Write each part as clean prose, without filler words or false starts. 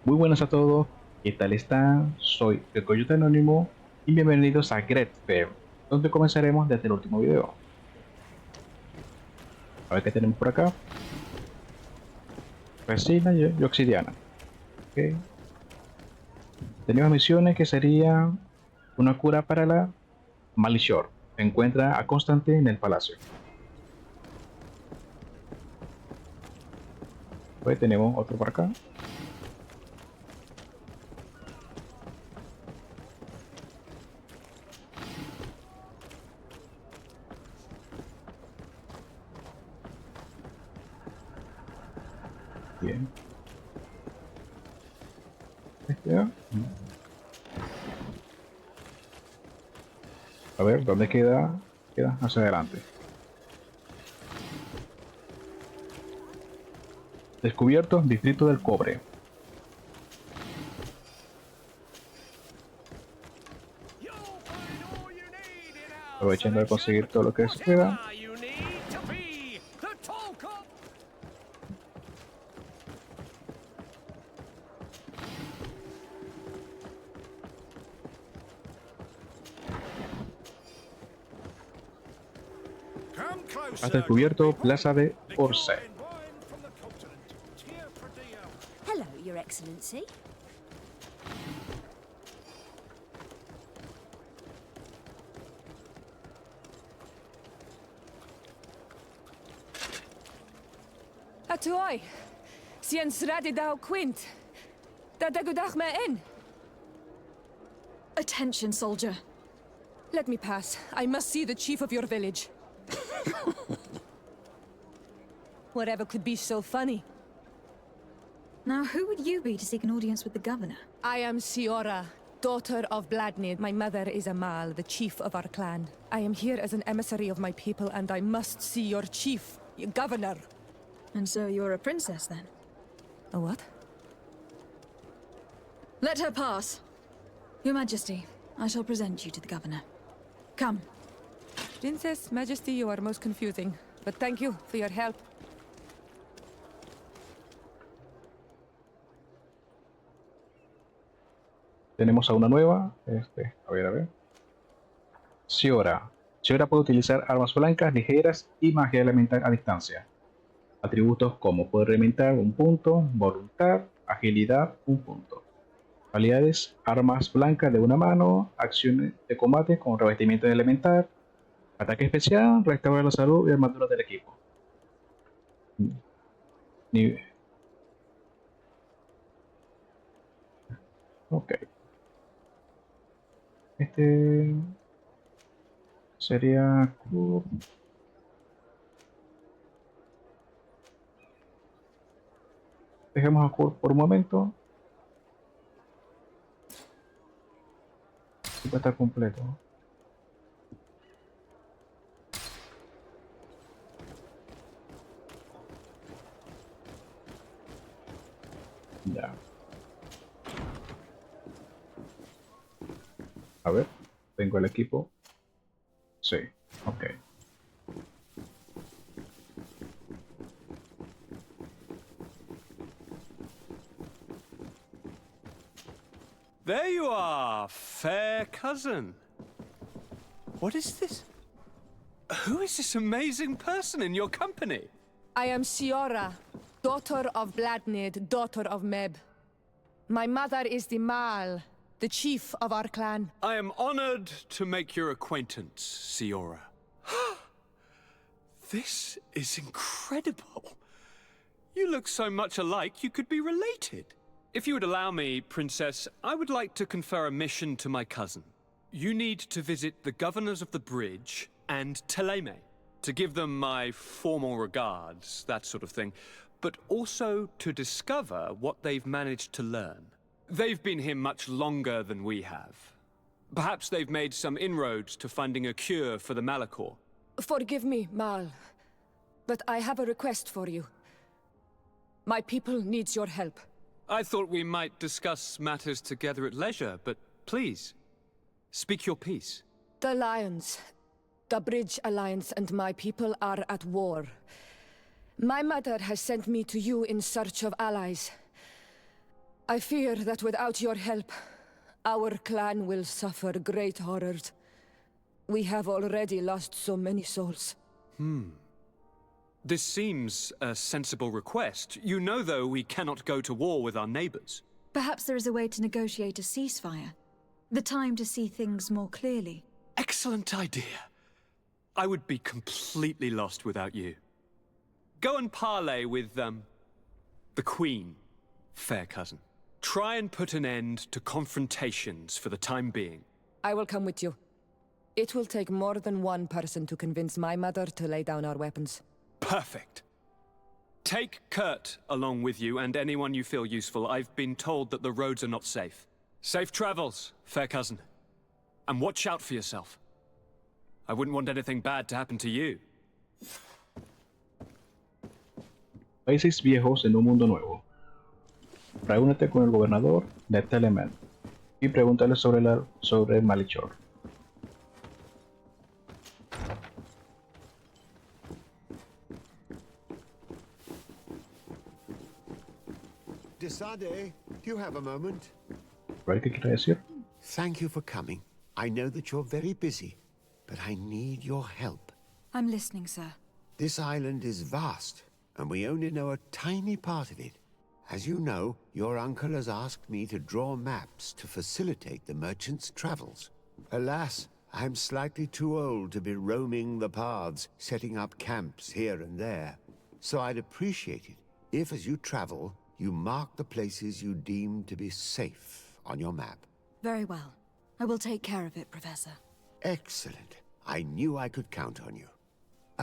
Muy buenas a todos, ¿qué tal están? Soy el Coyote Anónimo y bienvenidos a GreedFall, donde comenzaremos desde el último video. A ver qué tenemos por acá. Resina y obsidiana. Ok. Tenemos misiones que serían una cura para la maldición. Se encuentra a Constante en el palacio. Pues tenemos otro por acá. Bien. Este, a ver, ¿dónde queda? Queda hacia adelante. Descubierto Distrito del Cobre. You'll find all you need in our Aprovechando de selection. conseguir todo lo que se pueda. Whatever you need to be the talk of. Come Has closer, good descubierto people. Plaza de The Orce. Gilbert wine from the continent. Tear for dear. Hello, Your Excellency. Estoy. Siens radidau quint. Da degudach me in. Attention, soldier. Let me pass. I must see the chief of your village. Whatever could be so funny. Now, who would you be to seek an audience with the governor? I am Siora, daughter of Bladnid. My mother is Amal, the chief of our clan. I am here as an emissary of my people, and I must see your chief, your governor. And so you're a princess, then? A what? Let her pass. Your Majesty, I shall present you to the governor. Come. Princess, Majesty, you are most confusing. But thank you for your help. Tenemos a una nueva. A ver, a ver. Siora. Siora puede utilizar armas blancas, ligeras y magia elemental a distancia. Atributos como poder elemental, un punto, voluntad, agilidad, un punto. Habilidades, armas blancas de una mano, acciones de combate con revestimiento de elemental, ataque especial, restaurar la salud y armadura del equipo. Ni- Ok. Este sería... Dejemos a Kurt por un momento. Y va a estar completo. Ya. A ver. Tengo el equipo. Sí. Ok. There you are, fair cousin. What is this? Who is this amazing person in your company? I am Siora, daughter of Bladnid, daughter of Meb. My mother is the Mal, the chief of our clan. I am honored to make your acquaintance, Siora. This is incredible. You look so much alike you could be related. If you would allow me, Princess, I would like to confer a mission to my cousin. You need to visit the governors of the bridge and Teleme to give them my formal regards, that sort of thing, but also to discover what they've managed to learn. They've been here much longer than we have. Perhaps they've made some inroads to finding a cure for the Malachor. Forgive me, Mal, but I have a request for you. My people needs your help. I thought we might discuss matters together at leisure, but please, speak your piece. The Lions, the Bridge Alliance and my people are at war. My mother has sent me to you in search of allies. I fear that without your help, our clan will suffer great horrors. We have already lost so many souls. This seems a sensible request. You know, though, we cannot go to war with our neighbors. Perhaps there is a way to negotiate a ceasefire. The time to see things more clearly. Excellent idea. I would be completely lost without you. Go and parley with, the Queen, fair cousin. Try and put an end to confrontations for the time being. I will come with you. It will take more than one person to convince my mother to lay down our weapons. Perfect. Take Kurt along with you and anyone you feel useful. I've been told that the roads are not safe. Safe travels, fair cousin. And watch out for yourself. I wouldn't want anything bad to happen to you. Países viejos en un mundo nuevo. Reúnete con el gobernador de Telemen y pregúntale sobre Malchor. Desade, do you have a moment? A ver qué quiere decir. Thank you for coming. I know that you're very busy, but I need your help. I'm listening, sir. This island is vast, and we only know a tiny part of it. As you know, your uncle has asked me to draw maps to facilitate the merchant's travels. Alas, I'm slightly too old to be roaming the paths, setting up camps here and there. So I'd appreciate it if, as you travel, you mark the places you deem to be safe on your map. Very well. I will take care of it, Professor. Excellent. I knew I could count on you.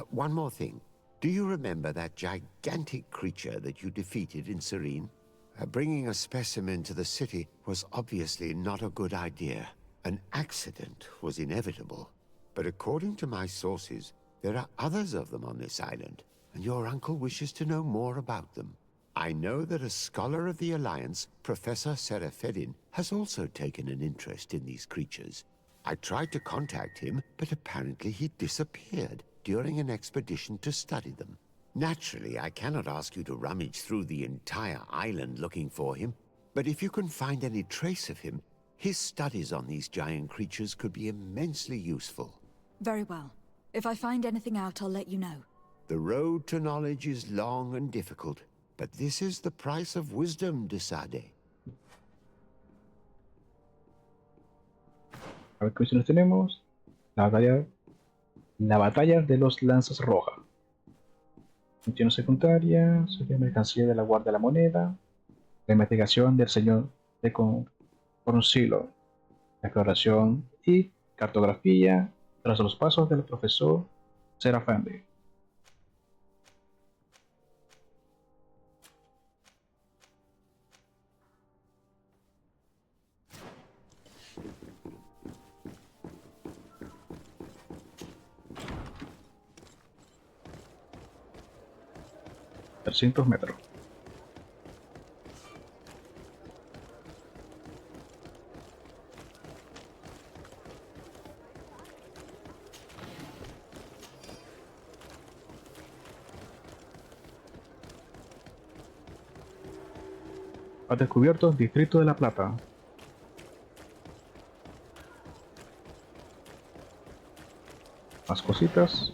One more thing. Do you remember that gigantic creature that you defeated in Serene? Bringing a specimen to the city was obviously not a good idea. An accident was inevitable. But according to my sources, there are others of them on this island, and your uncle wishes to know more about them. I know that a scholar of the Alliance, Professor Serafedin, has also taken an interest in these creatures. I tried to contact him, but apparently he disappeared during an expedition to study them. Naturally, I cannot ask you to rummage through the entire island looking for him, but if you can find any trace of him, his studies on these giant creatures could be immensely useful. Very well. If I find anything out, I'll let you know. The road to knowledge is long and difficult, but this is the price of wisdom, Desade. A ver qué misiones tenemos. La batalla de los Lanzas Rojas. Misión secundaria, sería mercancía de la Guardia de la Moneda, la investigación del señor de Concilo, la exploración y cartografía tras los pasos del profesor Serafandi. $300. Ha descubierto Distrito de la Plata. Más cositas.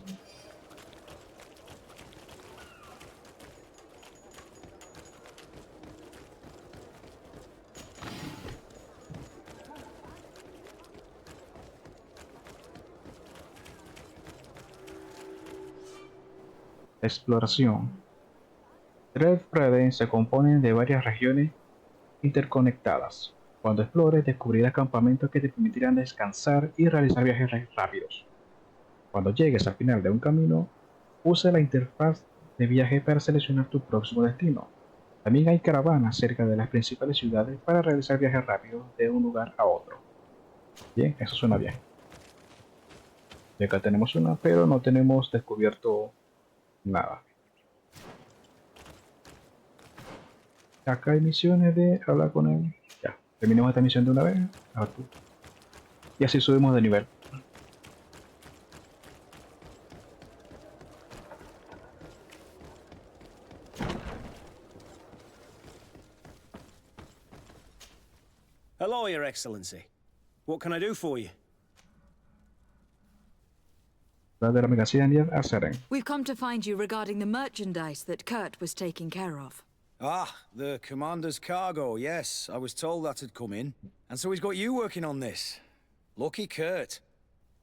Exploración. GreedFall se compone de varias regiones interconectadas. Cuando explores, descubrirás campamentos que te permitirán descansar y realizar viajes rápidos. Cuando llegues al final de un camino, usa la interfaz de viaje para seleccionar tu próximo destino. También hay caravanas cerca de las principales ciudades para realizar viajes rápidos de un lugar a otro. Bien, eso suena bien. Y acá tenemos una, pero no tenemos descubierto nada. Acá hay misiones de hablar con él. Ya, terminamos esta misión de una vez. Y así subimos de nivel. Hello, Your Excellency. What can I do for you? La de la mercancía a Seren. We've come to find you regarding the merchandise that Kurt was taking care of. Ah, the commander's cargo, yes. I was told that had come in. And so he's got you working on this. Lucky Kurt.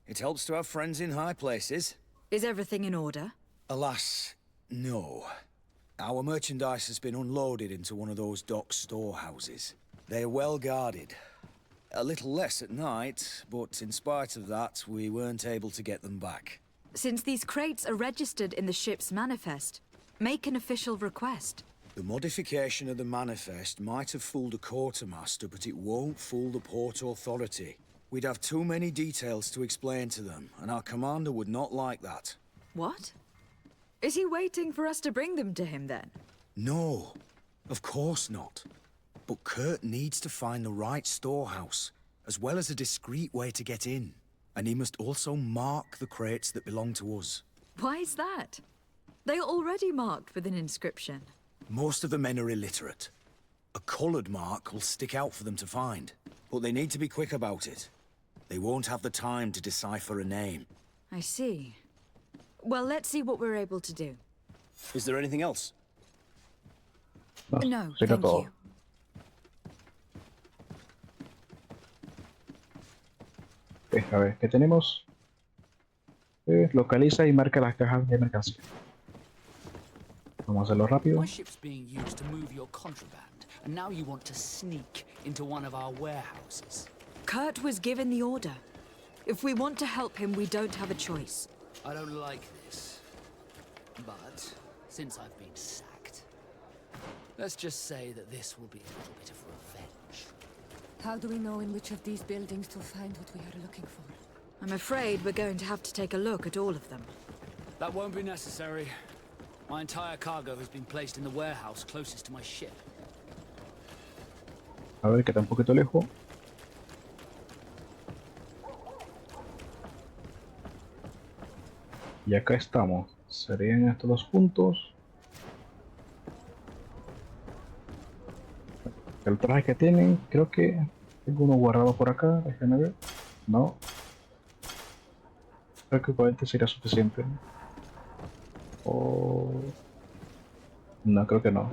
It helps to have friends in high places. Is everything in order? Alas, no. Our merchandise has been unloaded into one of those dock storehouses. They're well guarded. A little less at night, but in spite of that, we weren't able to get them back. Since these crates are registered in the ship's manifest, make an official request. The modification of the manifest might have fooled a quartermaster, but it won't fool the port authority. We'd have too many details to explain to them, and our commander would not like that. What? Is he waiting for us to bring them to him then? No, of course not. But Kurt needs to find the right storehouse, as well as a discreet way to get in. And he must also mark the crates that belong to us. Why is that? They are already marked with an inscription. Most of the men are illiterate. A colored mark will stick out for them to find, but they need to be quick about it. They won't have the time to decipher a name. I see. Well, let's see what we're able to do. Is there anything else? No, sería thank todo. you. A ver, ¿qué tenemos? Localiza y marca las cajas de mercancía. Vamos a hacerlo rápido. My ship's being used to move your contraband, and now you want to sneak into one of our warehouses. Kurt was given the order. If we want to help him, we don't have a choice. I don't like this. But, since I've been sacked, let's just say that this will be a little bit of revenge. How do we know in which of these buildings to find what we are looking for? I'm afraid we're going to have to take a look at all of them. That won't be necessary. My entire cargo has been placed in the warehouse closest to my ship. A ver, que está un poquito lejos. Y acá estamos. Serían estos dos puntos. El traje que tienen, creo que tengo uno guardado por acá. Déjenme ver. No. Creo que con este sería suficiente. O... no, creo que no.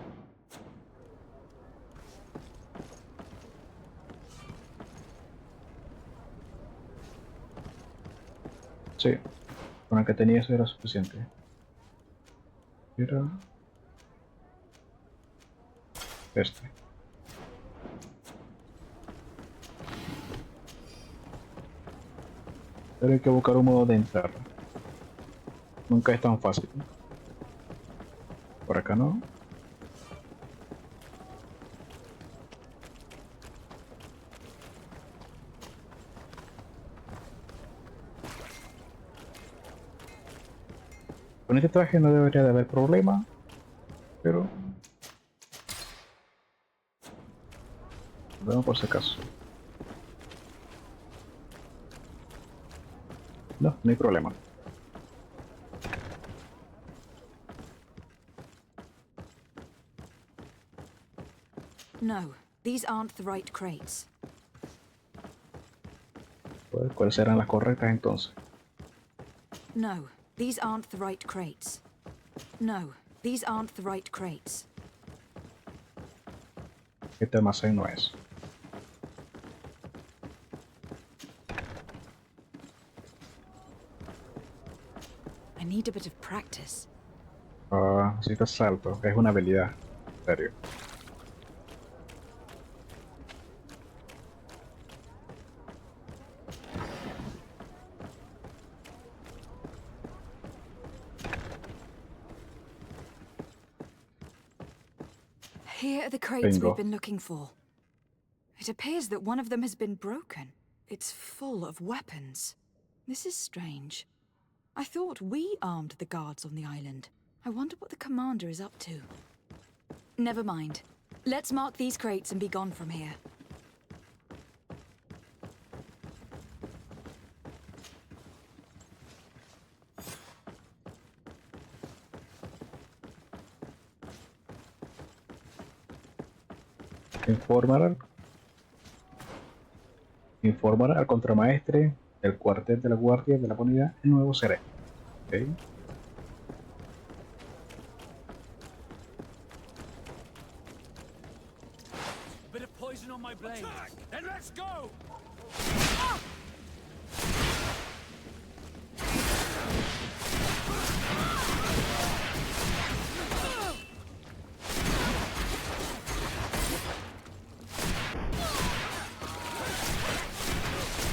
Sí, con el que tenía eso era suficiente. Era... este. Pero hay que buscar un modo de entrar. Nunca es tan fácil. Por acá no. Con este traje no debería de haber problema, pero vamos por si acaso. No, no hay problema. No, these aren't the right crates. Pues, ¿cuáles serán las correctas entonces? No, these aren't the right crates. No, these aren't the right crates. Este almacén no es. I need a bit of practice. Ah, necesitas salto, es una habilidad. En serio. Here are the crates Bingo. we've been looking for. It appears that one of them has been broken. It's full of weapons. This is strange. I thought we armed the guards on the island. I wonder what the commander is up to. Never mind. Let's mark these crates and be gone from here. Informar. Informar al contramaestre del cuartel de la guardia de la comunidad el nuevo seré. Okay. A bit of poison on my blade. Then let's go!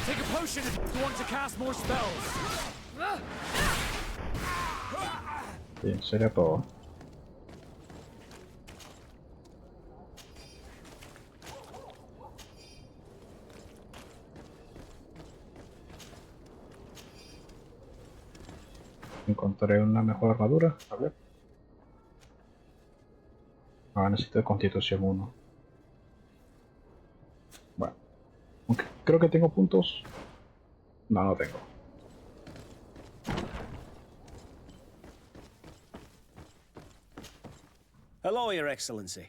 Take a potion if you want to cast more spells. Bien, sería todo. Encontré una mejor armadura. A ver. Ah, necesito de constitución 1. Bueno. Aunque creo que tengo puntos. No, no tengo. Hello, Your Excellency.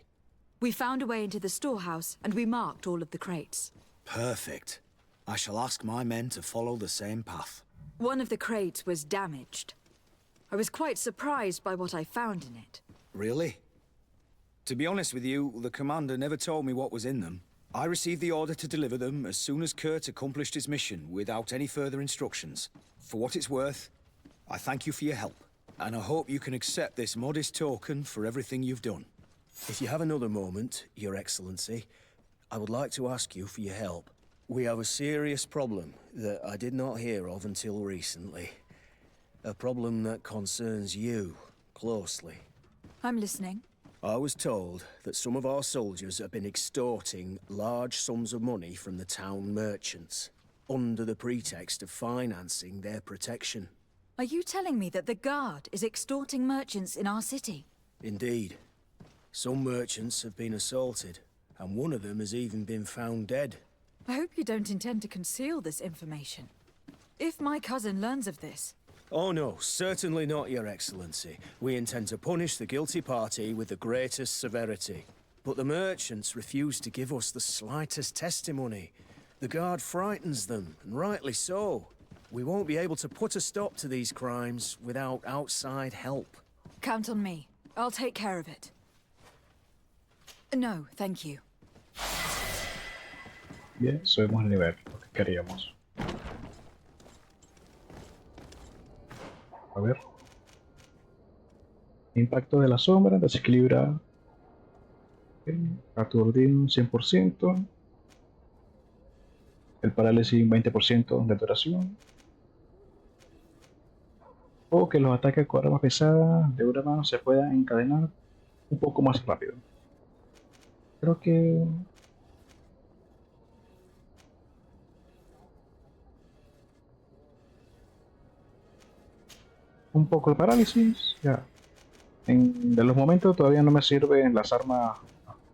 We found a way into the storehouse, and we marked all of the crates. Perfect. I shall ask my men to follow the same path. One of the crates was damaged. I was quite surprised by what I found in it. Really? To be honest with you, the commander never told me what was in them. I received the order to deliver them as soon as Kurt accomplished his mission without any further instructions. For what it's worth, I thank you for your help, and I hope you can accept this modest token for everything you've done. If you have another moment, Your Excellency, I would like to ask you for your help. We have a serious problem that I did not hear of until recently. A problem that concerns you closely. I'm listening. I was told that some of our soldiers have been extorting large sums of money from the town merchants, under the pretext of financing their protection. Are you telling me that the Guard is extorting merchants in our city? Indeed. Some merchants have been assaulted, and one of them has even been found dead. I hope you don't intend to conceal this information. If my cousin learns of this... Oh no, certainly not, Your Excellency. We intend to punish the guilty party with the greatest severity. But the merchants refuse to give us the slightest testimony. The Guard frightens them, and rightly so. We won't be able to put a stop to these crimes without outside help. Count on me. I'll take care of it. No, thank you. Bien, subimos el nivel, lo que queríamos. A ver. Impacto de la sombra, desequilibra. Aturdir un 100%. El parálisis un 20% de duración. O que los ataques con armas pesadas de una mano se puedan encadenar un poco más rápido. Creo que... un poco de parálisis, ya. De los momentos todavía no me sirven las armas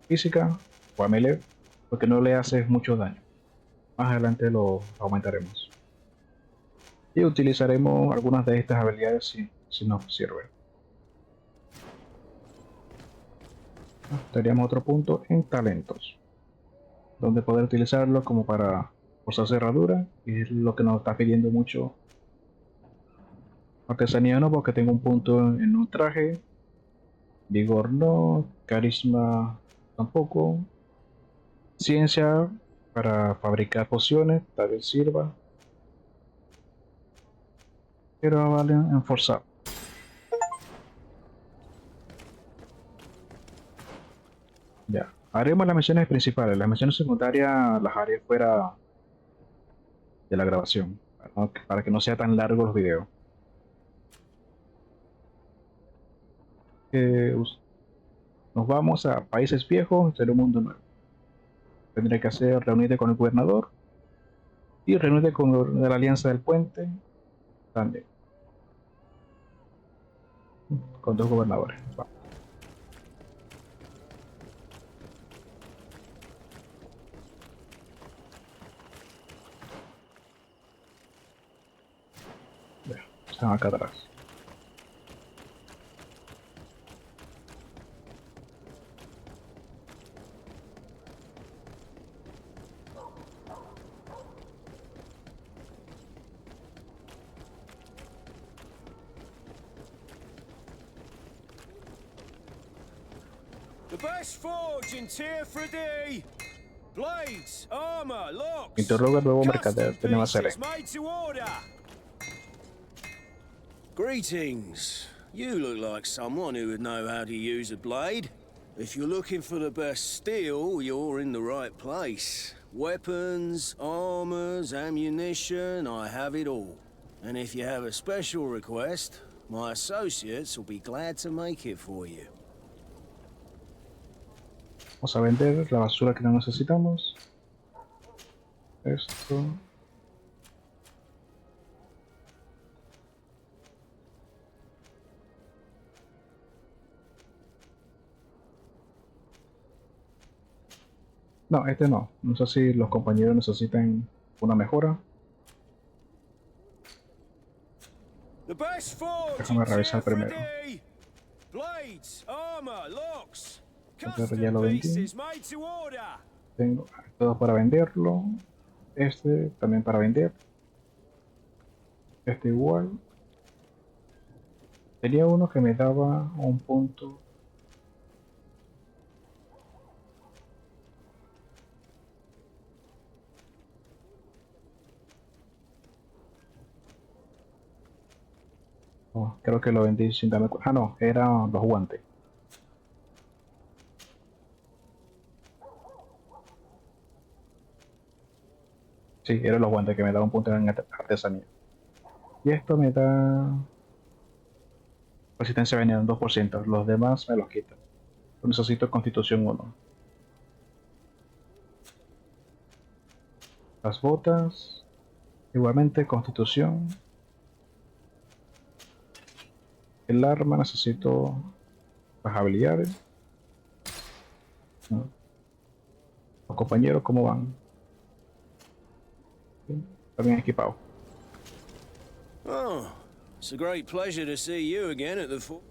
físicas o a melee, porque no le hace mucho daño. Más adelante lo aumentaremos. Y utilizaremos algunas de estas habilidades si nos sirve. Tendríamos otro punto en talentos, donde poder utilizarlo como para usar cerradura, y es lo que nos está pidiendo mucho. Artesanía no, porque tengo un punto en un traje. Vigor no. Carisma tampoco. Ciencia para fabricar pociones, tal vez sirva. Pero vale en forzar. Ya. Haremos las misiones principales. Las misiones secundarias las haré fuera de la grabación, para que no sea tan largo los videos. Nos vamos a Países Viejos, ser un mundo nuevo. Tendré que hacer reunirte con el gobernador y reunirte con la Alianza del Puente también. Con 2 gobernadores. Va. Ya, están acá atrás. best forge in tier 3D. Blades, armor, locks. Interroga al nuevo mercader de Nueva. Made to order. Greetings. You look like someone who would know how to use a blade. If you're looking for the best steel, you're in the right place. Weapons, armors, ammunition, I have it all. And if you have a special request, my associates will be glad to make it for you. Vamos a vender la basura que no necesitamos. Esto. No, este no. No sé si los compañeros necesitan una mejora. Déjame revisar primero. Este ya lo vendí. Tengo todo para venderlo. Este también para vender. Este igual. Tenía uno que me daba un punto. Oh, creo que lo vendí sin darme cuenta. Ah, no, eran los guantes. Sí, eran los guantes que me daban un punto en artesanía. Y esto me da resistencia a veneno en 2%. Los demás me los quitan. Necesito constitución 1. Las botas. Igualmente constitución. El arma necesito las habilidades. Los compañeros, ¿cómo van? Está bien equipado. Oh, it's a great pleasure to see you again at the fort.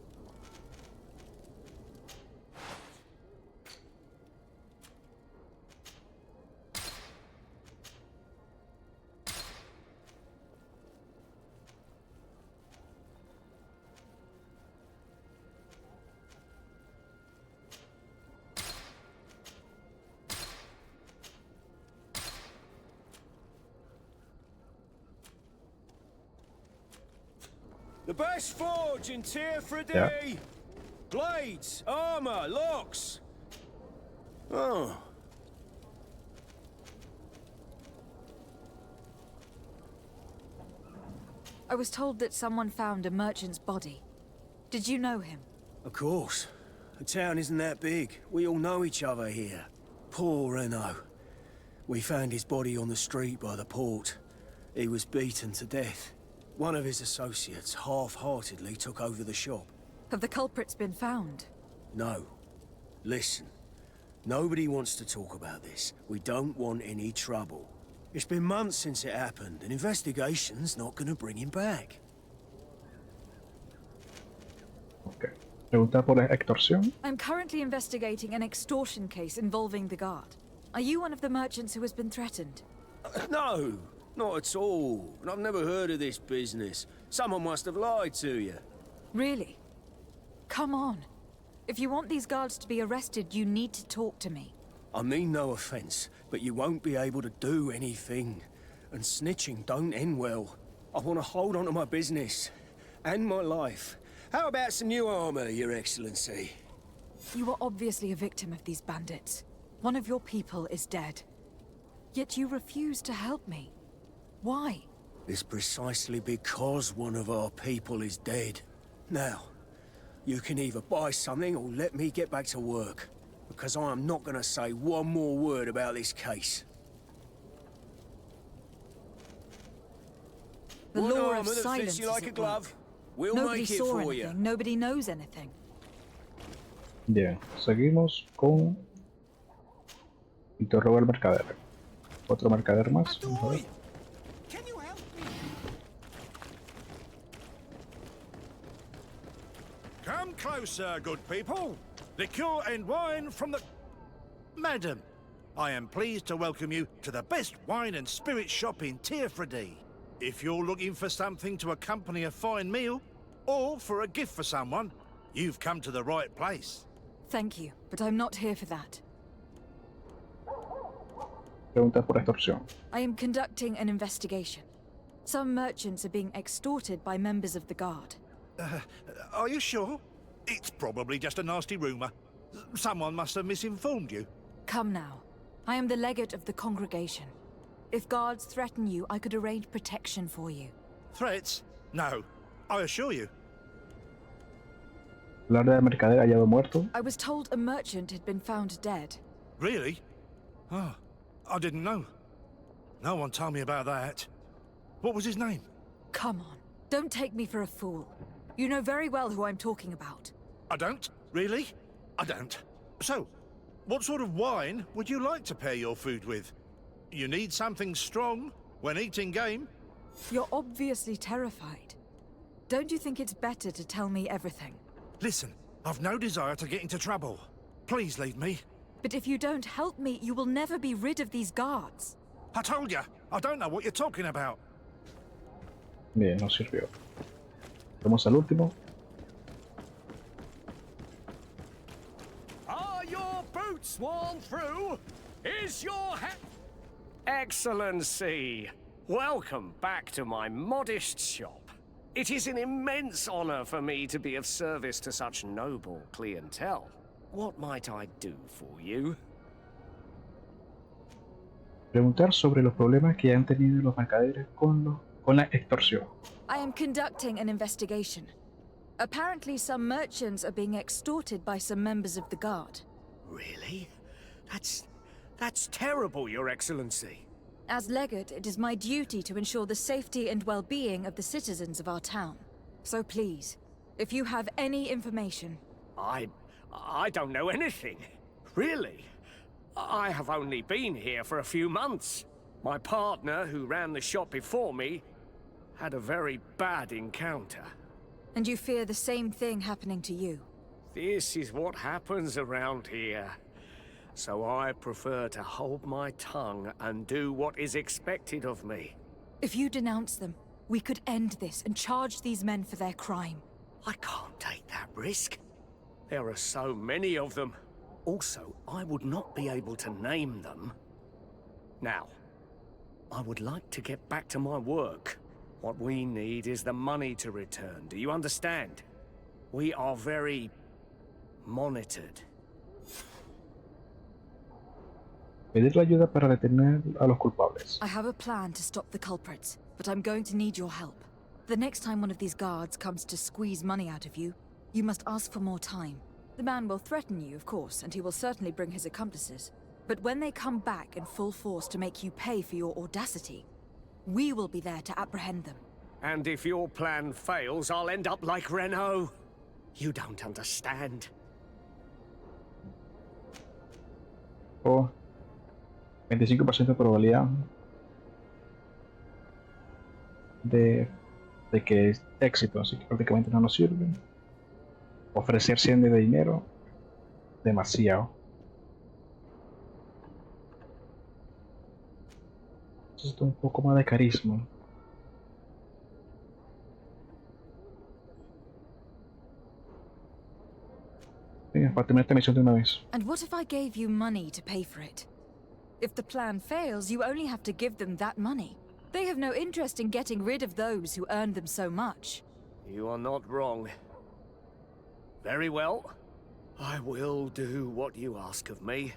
The best forge in tier 3D. Yeah. Blades, armor, locks. Oh. I was told that someone found a merchant's body. Did you know him? Of course. The town isn't that big. We all know each other here. Poor Renault. We found his body on the street by the port. He was beaten to death. One of his associates half-heartedly took over the shop. Have the culprits been found? No. Listen. Nobody wants to talk about this. We don't want any trouble. It's been months since it happened. An investigation's not gonna bring him back. Okay. Pregunta por la extorsión. I'm currently investigating an extortion case involving the guard. Are you one of the merchants who has been threatened? No, not at all. And I've never heard of this business. Someone must have lied to you. Really? Come on. If you want these guards to be arrested, you need to talk to me. I mean no offense, but you won't be able to do anything. And snitching don't end well. I want to hold on to my business. And my life. How about some new armor, Your Excellency? You were obviously a victim of these bandits. One of your people is dead. Yet you refuse to help me. Why? It's precisely because one of our people is dead. Now, you can either buy something or let me get back to work. Because I am not gonna say one more word about this case. The One law armor of that silence fits you is like a at glove. work. We'll Nobody make it saw for anything. you. Nobody knows anything. Bien, seguimos con interroga al mercader. Otro mercader más. Vamos a ver. Can you help me? Come closer, good people. Liqueur and wine from the... Madam, I am pleased to welcome you to the best wine and spirit shop in Tier 3D. If you're looking for something to accompany a fine meal, or for a gift for someone, you've come to the right place. Thank you, but I'm not here for that. Pregunta por extorsión. I am conducting an investigation. Some merchants are being extorted by members of the guard. Are you sure? It's probably just a nasty rumor. Someone must have misinformed you. Come now. I am the legate of the congregation. If guards threaten you, I could arrange protection for you. Threats? No, I assure you. Hablar de mercader hallado muerto. I was told a merchant had been found dead. Really? Oh, I didn't know. No one told me about that. What was his name? Come on. Don't take me for a fool. You know very well who I'm talking about. I don't? Really? I don't. So, what sort of wine would you like to pair your food with? You need something strong when eating game? You're obviously terrified. Don't you think it's better to tell me everything? Listen, I've no desire to get into trouble. Please leave me. But if you don't help me, you will never be rid of these guards. I told you, I don't know what you're talking about. Bien, no sirvió. Vamos al último. Are your boots worn through? Is your head... Excellency, welcome back to my modest shop. It is an immense honor for me to be of service to such noble clientele. What might I do for you? Preguntar sobre los problemas que han tenido los mercaderes con la extorsión. I am conducting an investigation. Apparently some merchants are being extorted by some members of the guard. Really? That's terrible, Your Excellency. As legate, it is my duty to ensure the safety and well-being of the citizens of our town. So please, if you have any information... I don't know anything. Really? I have only been here for a few months. My partner, who ran the shop before me, had a very bad encounter. And you fear the same thing happening to you? This is what happens around here. So I prefer to hold my tongue and do what is expected of me. If you denounce them, we could end this and charge these men for their crime. I can't take that risk. There are so many of them. Also, I would not be able to name them. Now, I would like to get back to my work. What we need is the money to return. Do you understand? We are very monitored. Pedir la ayuda para detener a los culpables. I have a plan to stop the culprits, but I'm going to need your help. The next time one of these guards comes to squeeze money out of you, you must ask for more time. The man will threaten you, of course, and he will certainly bring his accomplices. But when they come back in full force to make you pay for your audacity, we will be there to apprehend them. And if your plan fails, I'll end up like Renault. You don't understand. O 25% de probabilidad de que es éxito, así que prácticamente no nos sirve. Ofrecer 100 de dinero, demasiado. Necesito un poco más de carisma. Venga, para terminar esta misión de una vez. And what if I gave you money to pay for it? If the plan fails, you only have to give them that money. They have no interest in getting rid of those who earned them so much. You are not wrong. Very well. I will do what you ask of me.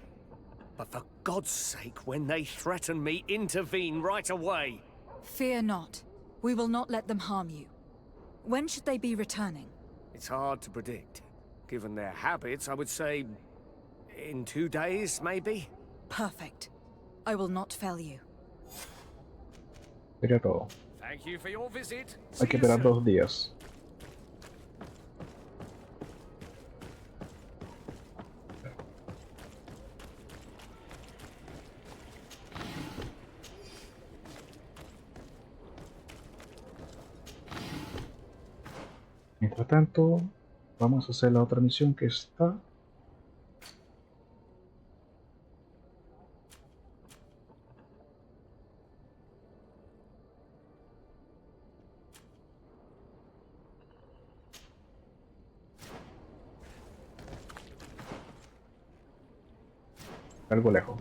But for God's sake, when they threaten me, intervene right away. Fear not. We will not let them harm you. When should they be returning? It's hard to predict. Given their habits, I would say... in 2 days, maybe? Perfect. I will not fail you. Sería todo. Thank you for your visit. Hay que esperar 2 días. Mientras tanto, vamos a hacer la otra misión que está. algo lejos.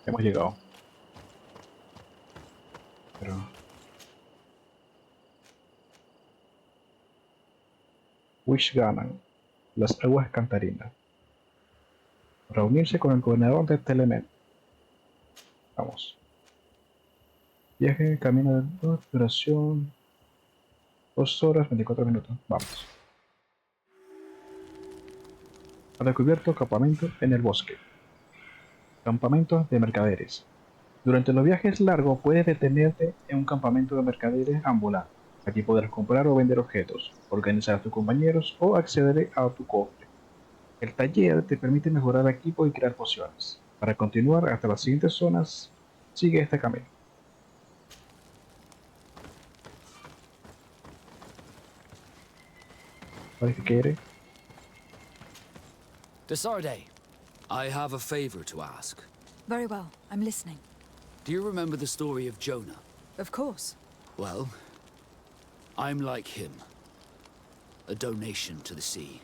Hemos llegado. Pero... Wish ganan. Las aguas cantarinas. Reunirse con el gobernador de este elemento. Vamos. Viaje, camino de duración 2 horas 24 minutos. Vamos. Ha descubierto campamento en el bosque. Campamentos de mercaderes. Durante los viajes largos puedes detenerte en un campamento de mercaderes ambulante. Aquí podrás comprar o vender objetos, organizar a tus compañeros o acceder a tu cofre. El taller te permite mejorar equipo y crear pociones. Para continuar hasta las siguientes zonas, sigue este camino. ¿Sabes qué quiere? Desarde, I have a favor to ask. Very well, I'm listening. Do you remember the story of Jonah? Of course. Well, I'm like him. A donation to the sea.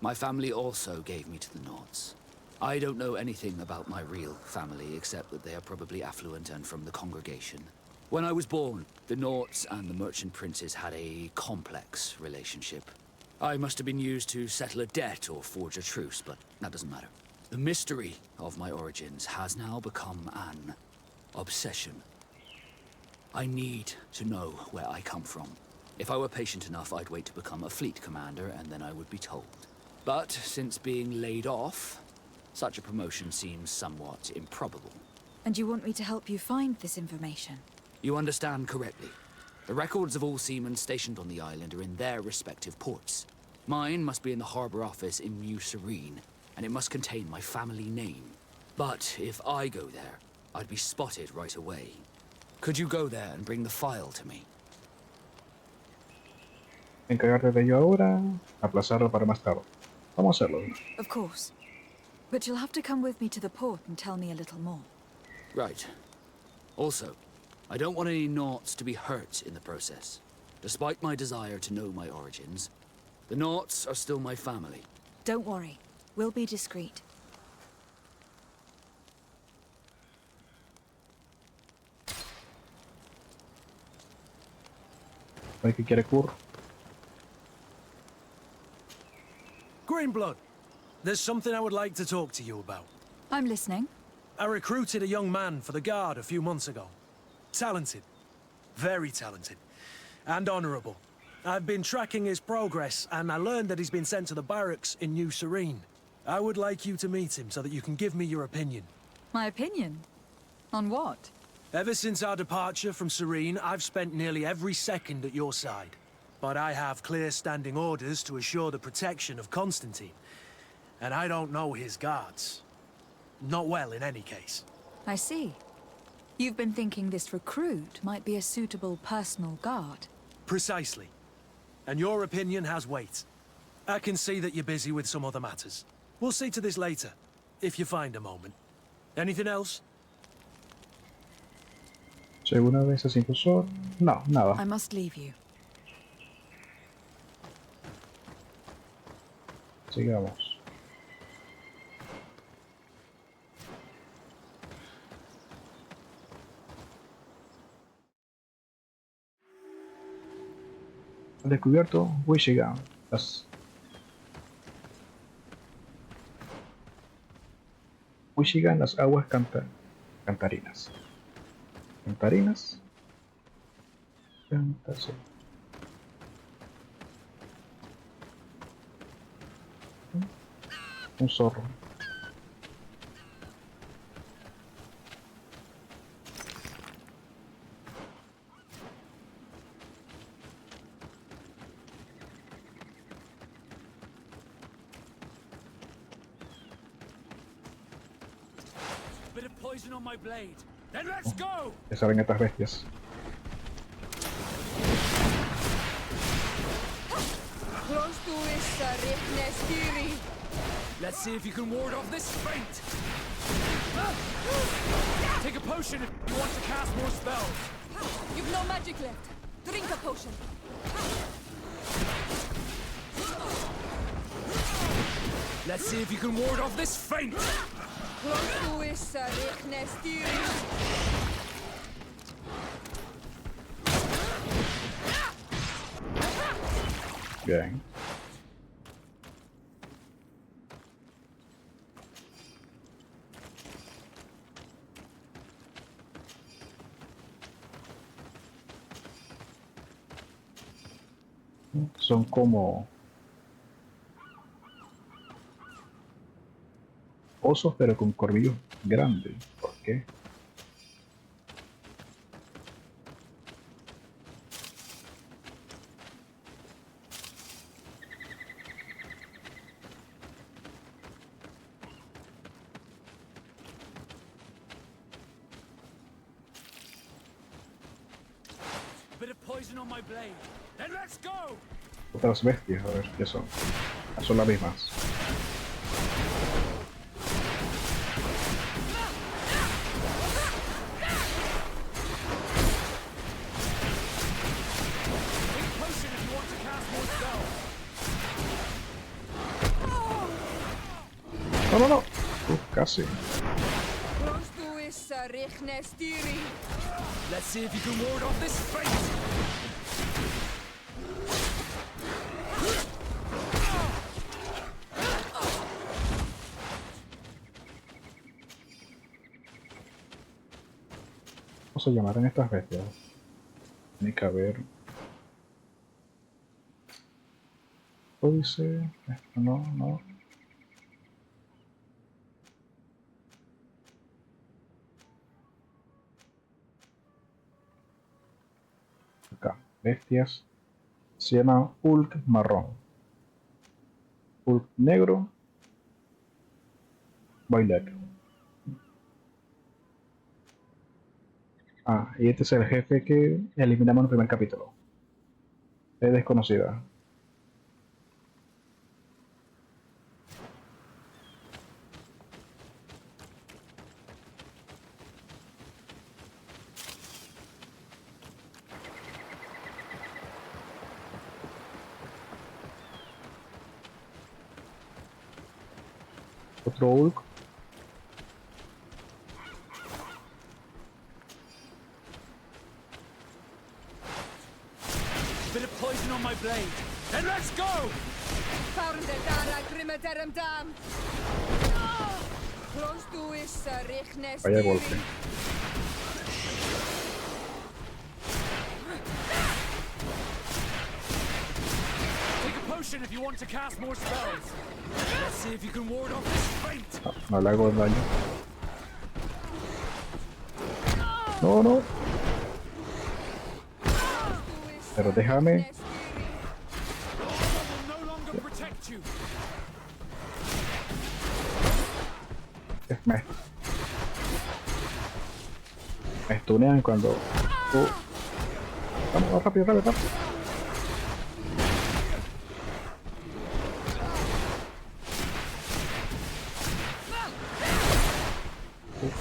My family also gave me to the Nords. I don't know anything about my real family, except that they are probably affluent and from the congregation. When I was born, the Nords and the merchant princes had a complex relationship. I must have been used to settle a debt or forge a truce, but that doesn't matter. The mystery of my origins has now become an obsession. I need to know where I come from. If I were patient enough, I'd wait to become a fleet commander, and then I would be told. But since being laid off, such a promotion seems somewhat improbable. And you want me to help you find this information? You understand correctly. The records of all seamen stationed on the island are in their respective ports. Mine must be in the harbor office in New Serene, and it must contain my family name. But if I go there, I'd be spotted right away. Could you go there and bring the file to me? Encargarte de ello ahora, aplazarlo para más tarde. Vamos a hacerlo. Of course. But you'll have to come with me to the port and tell me a little more. Right. Also, I don't want any Naughts to be hurt in the process. Despite my desire to know my origins, the Naughts are still my family. Don't worry. We'll be discreet. ¿Sabes qué quiere Kur? Greenblood, there's something I would like to talk to you about. I'm listening. I recruited a young man for the Guard a few months ago. Talented. Very talented. And honorable. I've been tracking his progress, and I learned that he's been sent to the barracks in New Serene. I would like you to meet him so that you can give me your opinion. My opinion? On what? Ever since our departure from Serene, I've spent nearly every second at your side. But I have clear standing orders to assure the protection of Constantine. And I don't know his guards. Not well, in any case. I see. You've been thinking this recruit might be a suitable personal guard. Precisely. And your opinion has weight. I can see that you're busy with some other matters. We'll see to this later, if you find a moment. Anything else? Si alguna vez es impulsor, no, nada. I must leave you. Sigamos. Al descubierto, Michigan. Michigan, las aguas cantarinas. ¿Cantarinas? Sí. Un zorro. Bit of poison on my blade. Then let's go. ¿Qué saben estas bestias? Let's see if you can ward off this feint. Take a potion if you want to cast more spells. You've no magic left. Drink a potion. Let's see if you can ward off this feint. Bien. Son como osos, pero con corvillos grandes. ¿Por qué? Bit of poison on my blade. Then let's go. Otras bestias, a ver qué son. Son las mismas. No, no, no. Casi. Let's see if you can ward off this feint. ¿Cómo se llamarán estas bestias? Tiene que haber. ¿Qué dice? Esto no, no. Acá, bestias. Se llama Hulk marrón. Hulk negro. Violet. Ah, y este es el jefe que eliminamos en el primer capítulo. Es desconocida. Otro Hulk. Bit of poison on my blade. Then let's go. Vaya golpe. Take a potion if you want to cast more spells. Let's see if you can ward off this feint. No, no le hago daño. No, no. Pero déjame. Me stunean cuando. Vamos, rápido, rápido, rápido.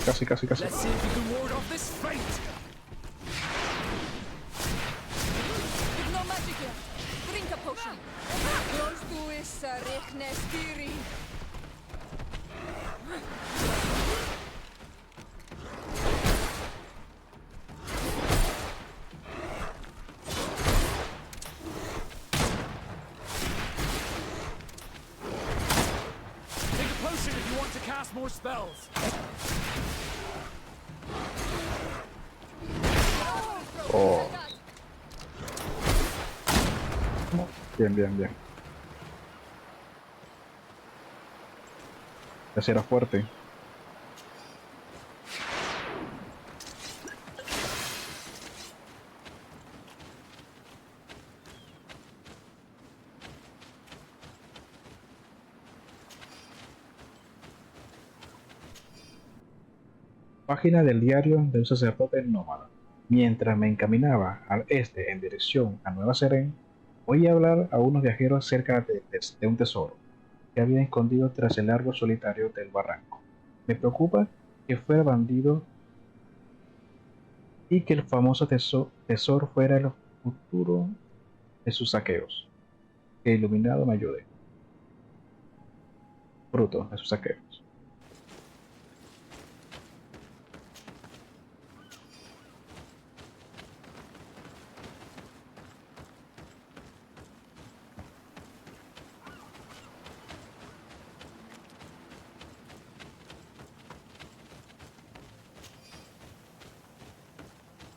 Casi, casi, casi. Let's see if you can ward off this feint. You've no magic left. Drink a potion. Close to is Rechnestiri. more spells. Oh. Bien, bien, bien. Ese era fuerte. Página del diario de un sacerdote nómada. Mientras me encaminaba al este en dirección a Nueva, oí hablar a unos viajeros acerca de un tesoro que había escondido tras el árbol solitario del barranco. Me preocupa que fuera bandido y que el famoso tesoro fuera el futuro de sus saqueos. Que el iluminado me ayude. Fruto de sus saqueos.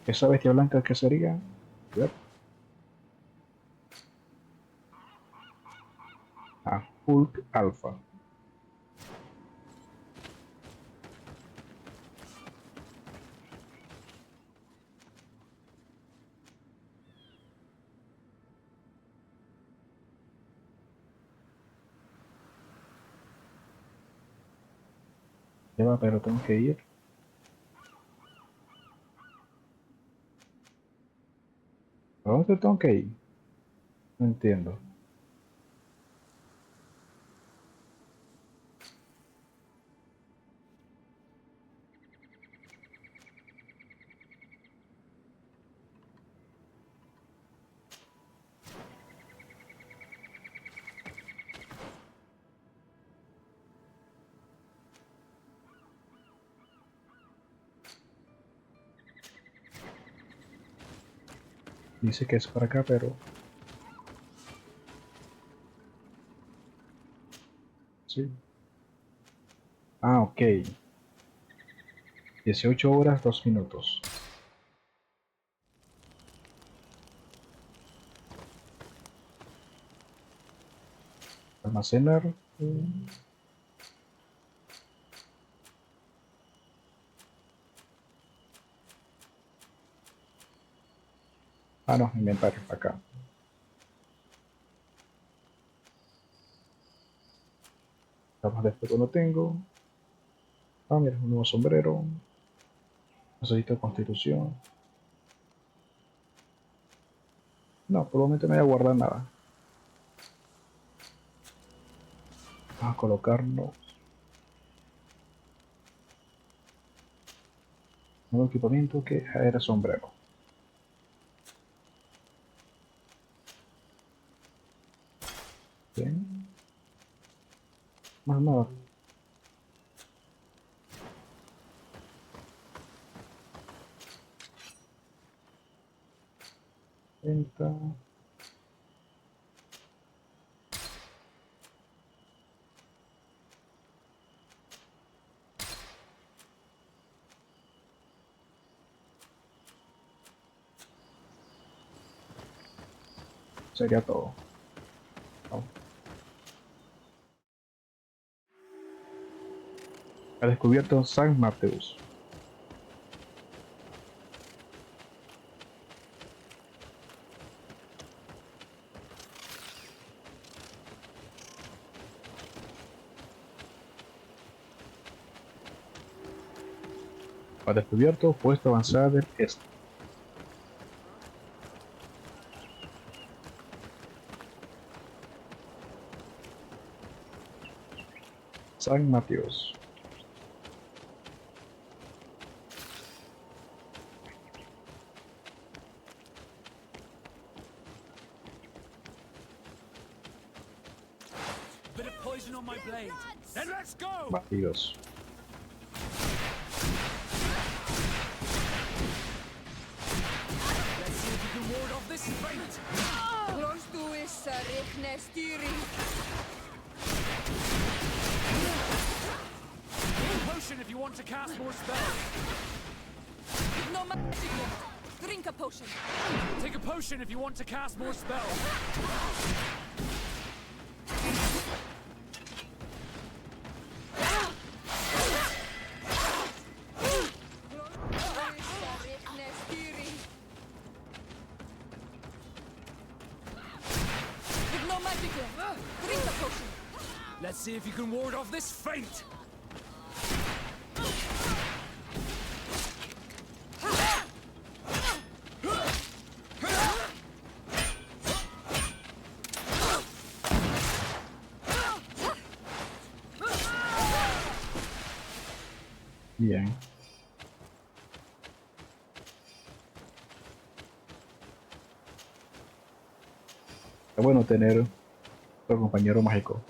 ¿Esa bestia blanca qué sería? Yep. Hulk Alpha. Ya va, pero tengo que ir. ¿A dónde tengo que ir? No entiendo. Dice que es para acá, pero... Sí. Ok. 18 horas, 2 minutos. Almacenar. No, inventario para acá. Capas de fuego no tengo. Mira, un nuevo sombrero. Necesito constitución. No, por el momento no voy a guardar nada. Vamos a colocarnos nuevo equipamiento que era sombrero. Bien. Más nada. Venta. Sería todo. No. Ha descubierto San Mateus. Ha descubierto puesto avanzada del este. San Mateus. Bit of poison on my blade. Then let's go. Batidos. Let's see if you can ward off this fate. Close to is Richtne Styring. potion if you want to cast more spells. No magic left. Drink a potion. Take a potion if you want to cast more spells. With no magic left. Drink a potion. Let's see if you can ward off this feint. Bien. Es bueno tener otro compañero mágico.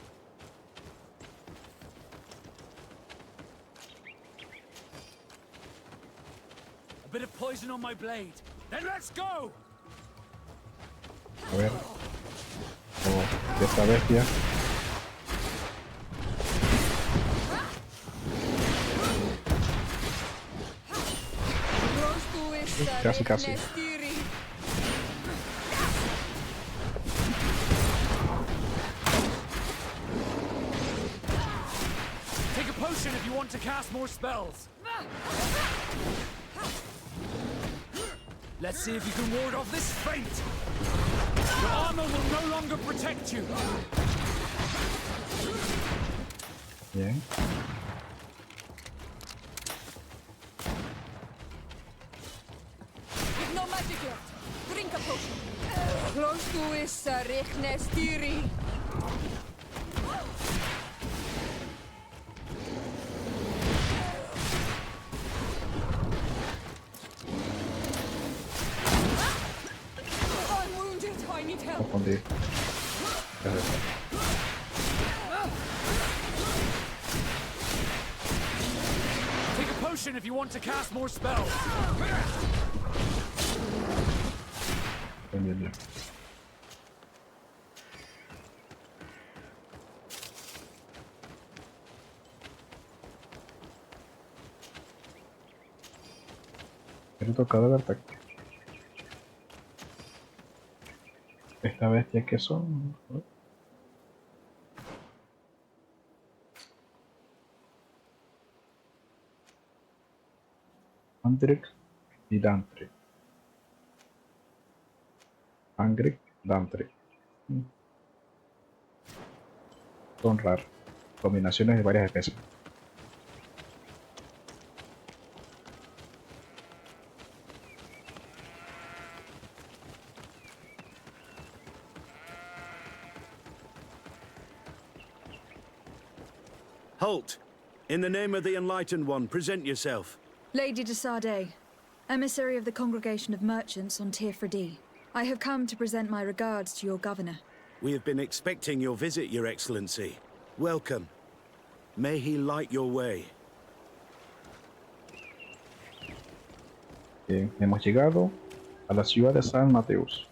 A bit of poison on my blade. Then let's go. A ver. Oh, de esta bestia. Casi, casi. Take a potion if you want to cast more spells. Let's see if you can ward off this feint. Your armor will no longer protect you. Bien. With no magic left. Drink a potion. Close to is Richnestiri. I'm wounded. I need help. Confundí. Take a potion if you want to cast more spells. Bien. Quiero tocar el ataque. Esta bestia que son. Andric y Dantric. Angric, Dantric. Son raros. Combinaciones de varias especies. Halt! In the name of the Enlightened One, present yourself. Lady de Sardet, emissary of the Congregation of Merchants on Tirfredi. I have come to present my regards to your governor. We have been expecting your visit, Your Excellency. Welcome. May he light your way. Bien, hemos llegado a la ciudad de San Mateus.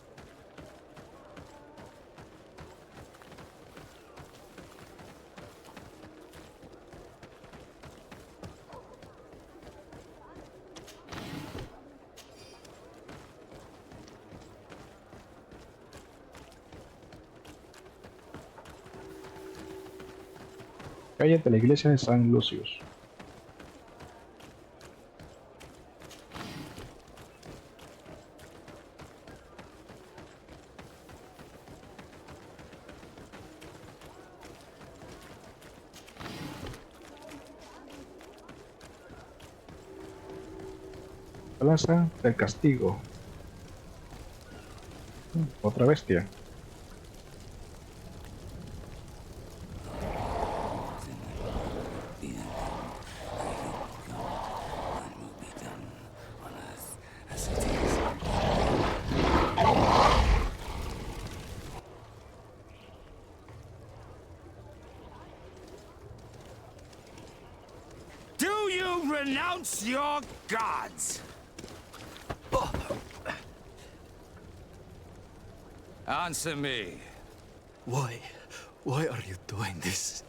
Calle de la iglesia de San Lucius. Plaza del Castigo. Otra bestia. Do you renounce your gods? Answer me. Why are you doing this?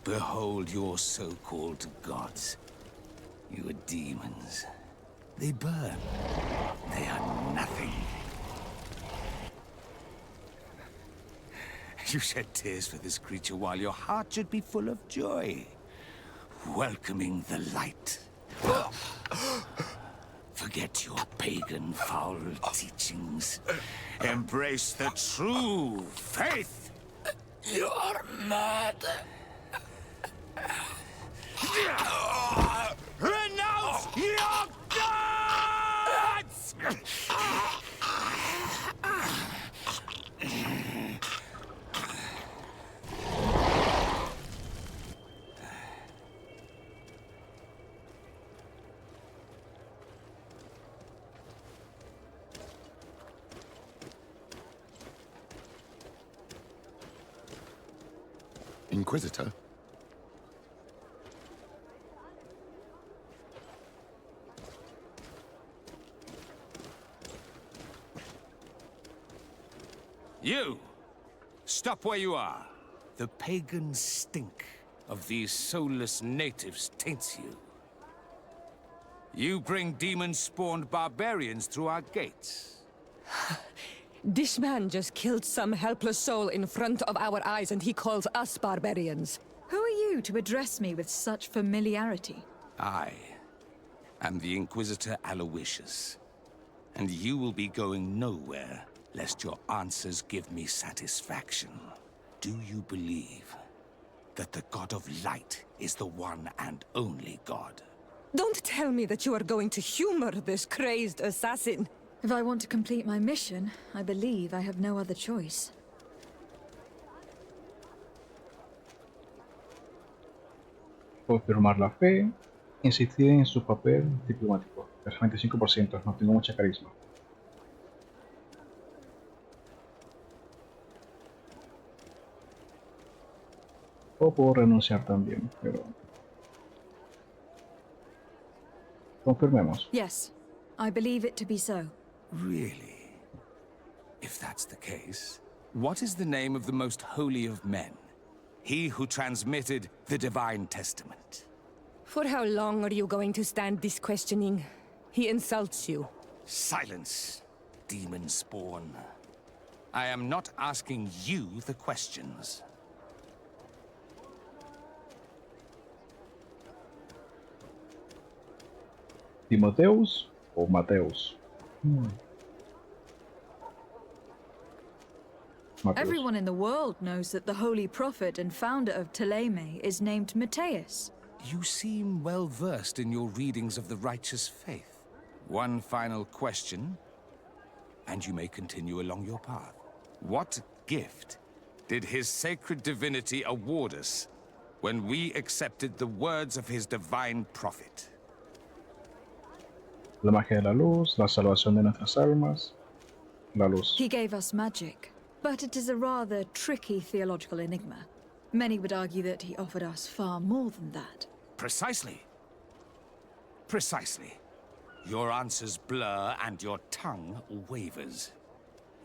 Behold your so-called gods. You are demons. They burn. They are nothing. You shed tears for this creature while your heart should be full of joy. Welcoming the light. Forget your pagan, foul teachings. Embrace the true faith. You are mad. Renounce your gods! Inquisitor? You! Stop where you are. The pagan stink of these soulless natives taints you. You bring demon-spawned barbarians through our gates. This man just killed some helpless soul in front of our eyes, and he calls us barbarians. Who are you to address me with such familiarity? I am the Inquisitor Aloysius, and you will be going nowhere lest your answers give me satisfaction. Do you believe that the God of Light is the one and only God? Don't tell me that you are going to humor this crazed assassin. If I want to complete my mission, I believe I have no other choice. Confirmar la fe, insistir en su papel diplomático. Es 25%, no tengo mucha carisma. O puedo renunciar también, pero... Confirmemos. Yes, I believe it to be so. Really? If that's the case, what is the name of the most holy of men? He who transmitted the Divine Testament. For how long are you going to stand this questioning? He insults you. Silence, demon spawn. I am not asking you the questions. ¿Timoteus o Mateus? Mateus. Everyone in the world knows that the holy prophet and founder of Ptolemy is named Matthias. You seem well versed in your readings of the righteous faith. One final question, and you may continue along your path. What gift did his sacred divinity award us when we accepted the words of his divine prophet? La magia de la luz, la salvación de nuestras almas, la luz. He gave us magic, but it is a rather tricky theological enigma. Many would argue that he offered us far more than that. Precisely. Precisely. Your answers blur and your tongue wavers.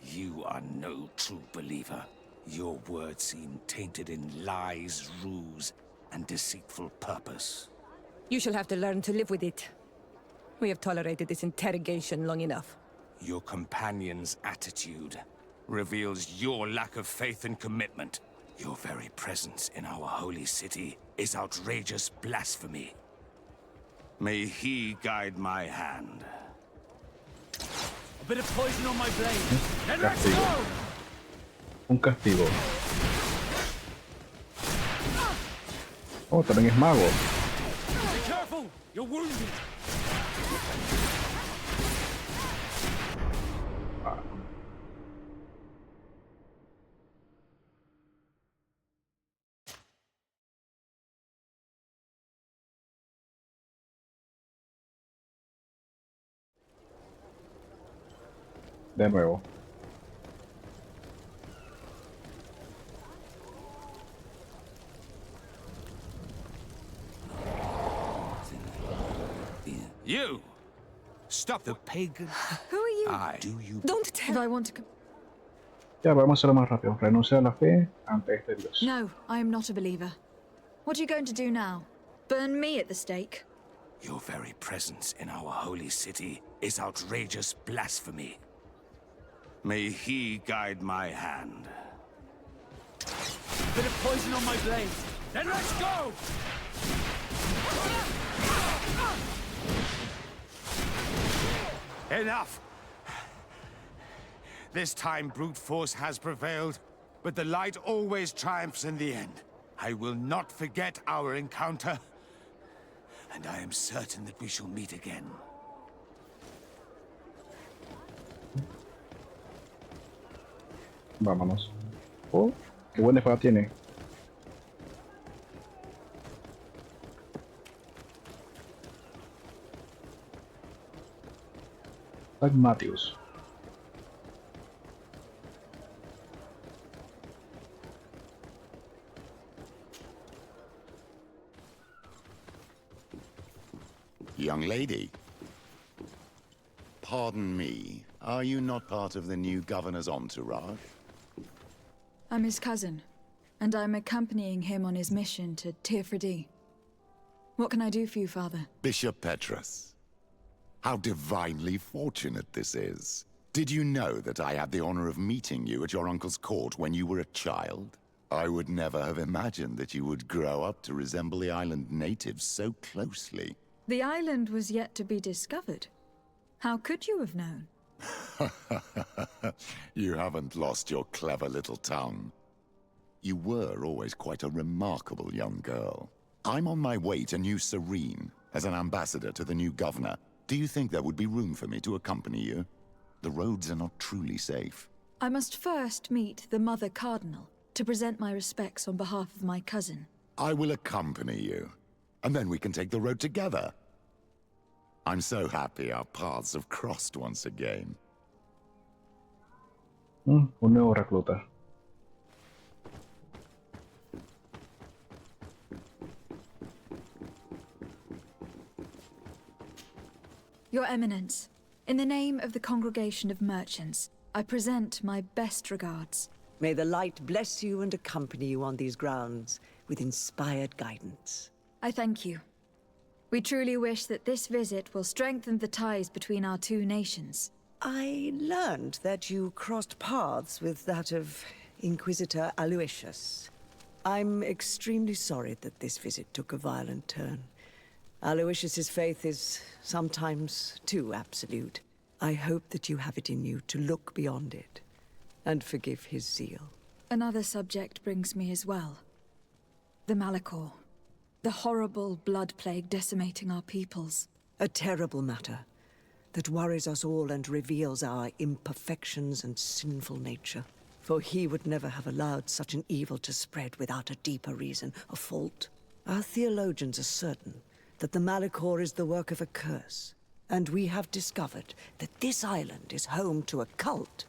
You are no true believer. Your words seem tainted in lies, ruse, and deceitful purpose. You shall have to learn to live with it. We have tolerated this interrogation long enough. Your companion's attitude reveals your lack of faith and commitment. Your very presence in our holy city is outrageous blasphemy. May he guide my hand. A bit of poison on my blade. Then let's Castigo. go! Un castigo. Oh, también es mago. Be careful! You're wounded! De nuevo. You! Stop the pagan. Who are you? Do you... Don't If tell... I want to... Ya, vamos a hacerlo más rápido. Renuncia a la fe ante este Dios. No, I am not a believer. What are you going to do now? Burn me at the stake? Your very presence in our holy city is outrageous blasphemy. May he guide my hand. Bit of poison on my blade. Then let's go! Enough! This time brute force has prevailed, but the light always triumphs in the end. I will not forget our encounter, and I am certain that we shall meet again. Vámonos. Oh, qué buena espada tiene. Matthews. Young lady. Pardon me, are you not part of the new governor's entourage? I'm his cousin, and I'm accompanying him on his mission to Tirfredi. What can I do for you, Father? Bishop Petrus. How divinely fortunate this is. Did you know that I had the honor of meeting you at your uncle's court when you were a child? I would never have imagined that you would grow up to resemble the island natives so closely. The island was yet to be discovered. How could you have known? You haven't lost your clever little tongue. You were always quite a remarkable young girl. I'm on my way to New Serene as an ambassador to the new governor. Do you think there would be room for me to accompany you? The roads are not truly safe. I must first meet the Mother Cardinal to present my respects on behalf of my cousin. I will accompany you, and then we can take the road together. I'm so happy our paths have crossed once again. Un nuevo recluta. Your Eminence, in the name of the Congregation of Merchants, I present my best regards. May the light bless you and accompany you on these grounds with inspired guidance. I thank you. We truly wish that this visit will strengthen the ties between our two nations. I learned that you crossed paths with that of Inquisitor Aloysius. I'm extremely sorry that this visit took a violent turn. Aloysius's faith is sometimes too absolute. I hope that you have it in you to look beyond it and forgive his zeal. Another subject brings me as well. The Malachor. The horrible blood plague decimating our peoples. A terrible matter that worries us all and reveals our imperfections and sinful nature. For he would never have allowed such an evil to spread without a deeper reason, a fault. Our theologians are certain that the Malachor is the work of a curse, and we have discovered that this island is home to a cult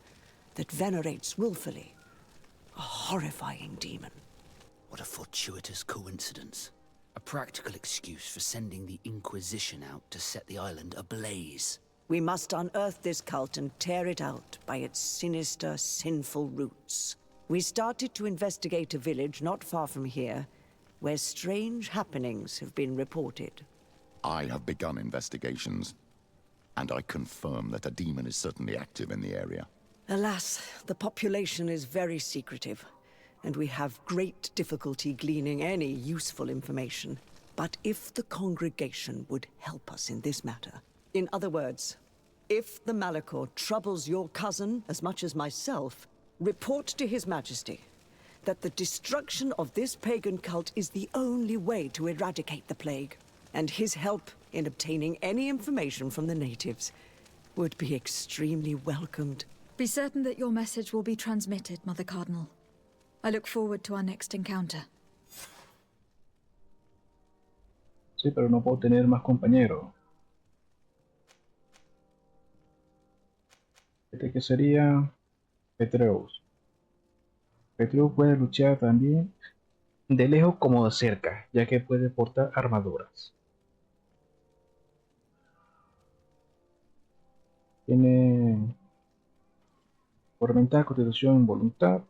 that venerates willfully a horrifying demon. What a fortuitous coincidence. A practical excuse for sending the Inquisition out to set the island ablaze. We must unearth this cult and tear it out by its sinister, sinful roots. We started to investigate a village not far from here, where strange happenings have been reported. I have begun investigations, and I confirm that a demon is certainly active in the area. Alas, the population is very secretive, and we have great difficulty gleaning any useful information. But if the congregation would help us in this matter, in other words, if the Malachor troubles your cousin as much as myself, report to His Majesty that the destruction of this pagan cult is the only way to eradicate the plague, and his help in obtaining any information from the natives would be extremely welcomed. Be certain that your message will be transmitted, Mother Cardinal. I look forward to our next encounter. Sí, pero no puedo tener más compañeros. Este que sería Petreus. Petreus puede luchar también de lejos como de cerca, ya que puede portar armaduras. Tiene por mental, constitución, voluntad,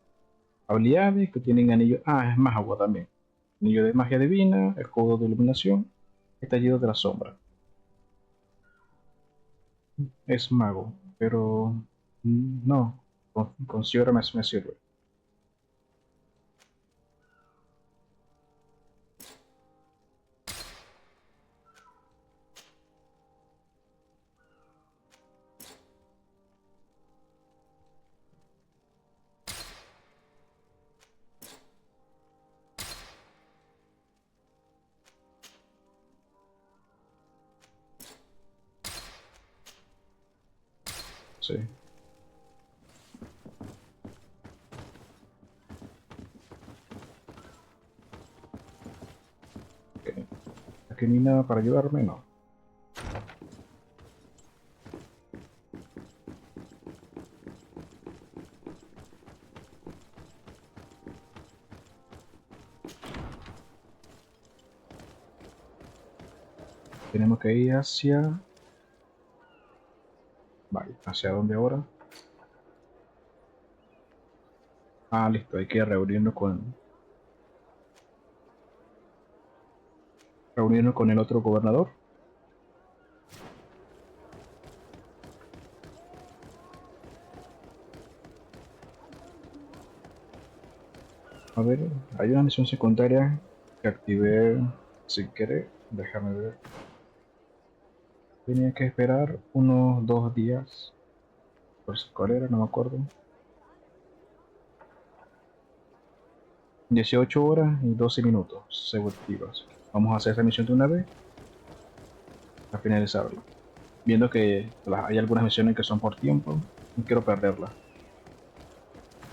habilidades que tienen anillo. Ah, es más agua también. Anillo de magia divina, escudo de iluminación, estallido de la sombra. Es mago, pero no, con Ciora me sirve. Sí. Okay. Aquí ni nada para ayudarme, no. Tenemos que ir hacia... Vale, ¿hacia dónde ahora? Ah, listo, hay que reunirnos con el otro gobernador. A ver, hay una misión secundaria que activé sin querer. Déjame ver. Tenía que esperar unos 2 días. Por si cuál era, no me acuerdo. 18 horas y 12 minutos seguidas. Vamos a hacer esa misión de una vez a finalizarla. Viendo que hay algunas misiones que son por tiempo, no quiero perderlas.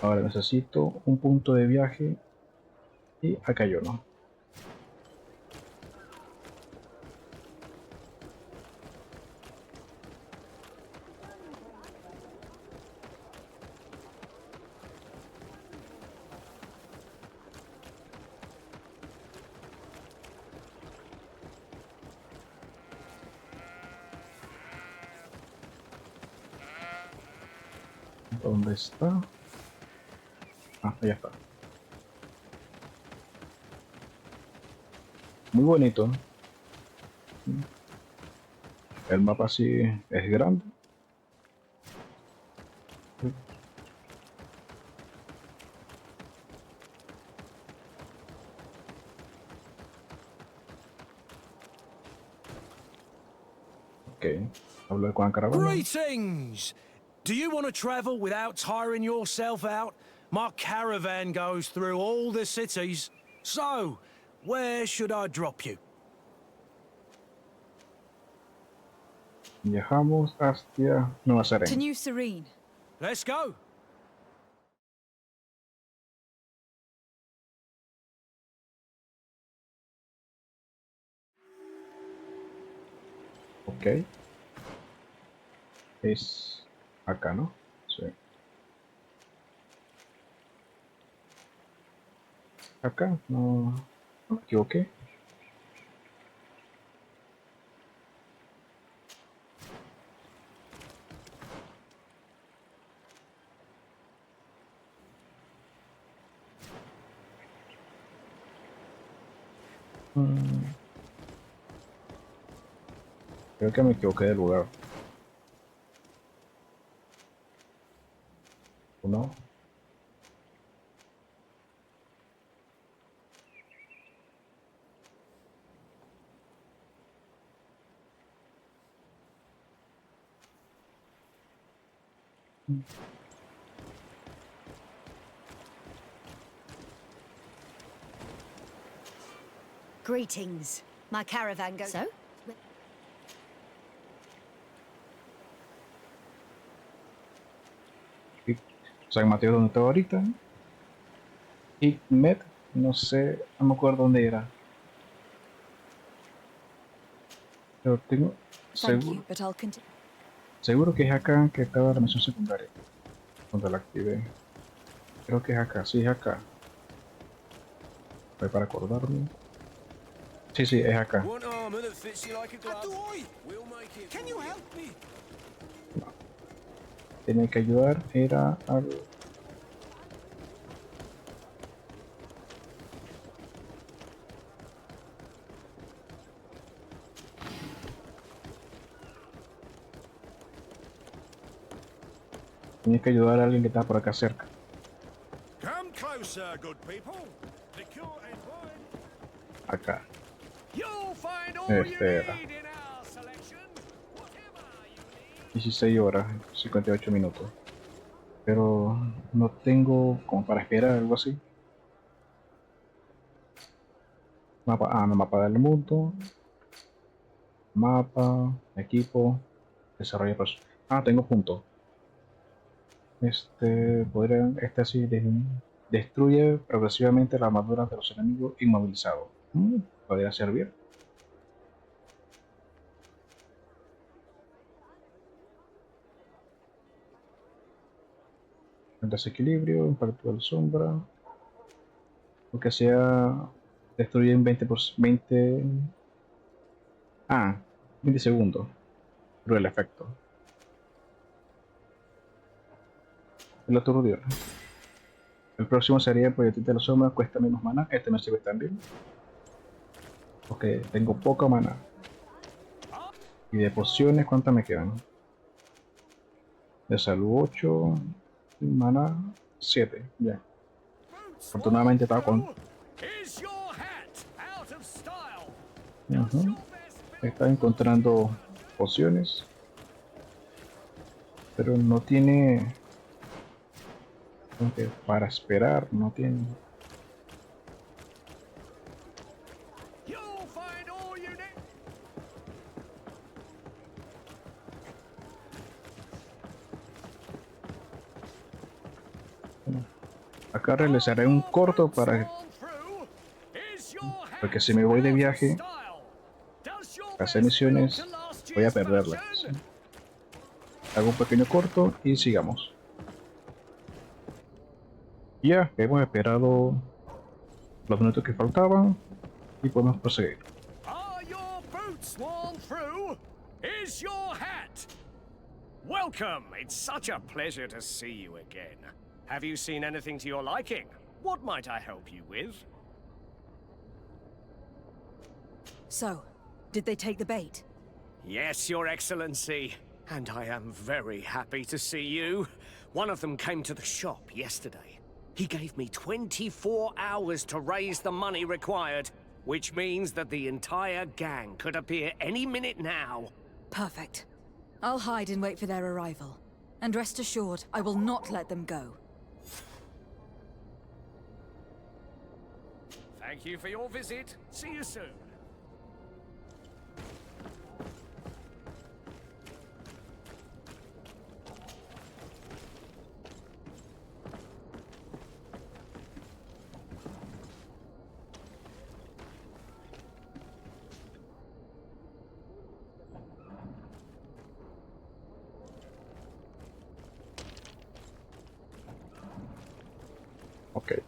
Ahora necesito un punto de viaje y acá yo no. ¿Dónde está? Ah, allá está. Muy bonito. El mapa sí es grande. Ok, hablar con la caravana. Greetings! Do you want to travel without tiring yourself out? My caravan goes through all the cities. So, where should I drop you? Viajamos hacia Nueva To Serena. New Serene. Let's go! Ok. Es acá, ¿no? Sí. Acá, no me equivoqué. Creo que me equivoqué de lugar. ¿O no? Greetings. My caravan goes... So? San Mateo donde estaba ahorita. Y Met, no sé, no me acuerdo dónde era. Pero tengo seguro que es acá que estaba la misión secundaria. Cuando la activé. Creo que es acá, sí es acá. Voy para acordarme. Sí, sí, es acá. No. Tenía que ayudar, era algo. Tenía que ayudar a alguien que está por acá cerca. Come closer, good people. Liquor and wine. Acá. You'll find all Este you era. need in our selection. Whatever you need. 16 horas, 58 minutos. Pero no tengo como para esperar algo así. Mapa, no, mapa del mundo. Mapa, equipo, desarrollo personal. Tengo puntos. Este así destruye progresivamente la armadura de los enemigos inmovilizados. Podría servir. El desequilibrio, impacto de la sombra. Lo que sea, destruye en 20 segundos. Pero el efecto. El otro día. El próximo sería el proyectil de la sombra, cuesta menos mana. Este me sirve también. Porque tengo poca mana. Y de pociones, ¿cuántas me quedan? De salud 8. Mana 7. Ya. Afortunadamente estaba con... Estaba encontrando pociones. Pero no tiene... para esperar, no tiene... Acá realizaré un corto porque si me voy de viaje a hacer misiones voy a perderlas. Hago un pequeño corto y sigamos. Ya hemos esperado los minutos que faltaban y podemos proseguir. Welcome! It's such a pleasure to see you again. Have you seen anything to your liking? What might I help you with? So, did they take the bait? Yes, Your Excellency. And I am very happy to see you. One of them came to the shop yesterday. He gave me 24 hours to raise the money required, which means that the entire gang could appear any minute now. Perfect. I'll hide and wait for their arrival. And rest assured, I will not let them go. Thank you for your visit. See you soon. Okay.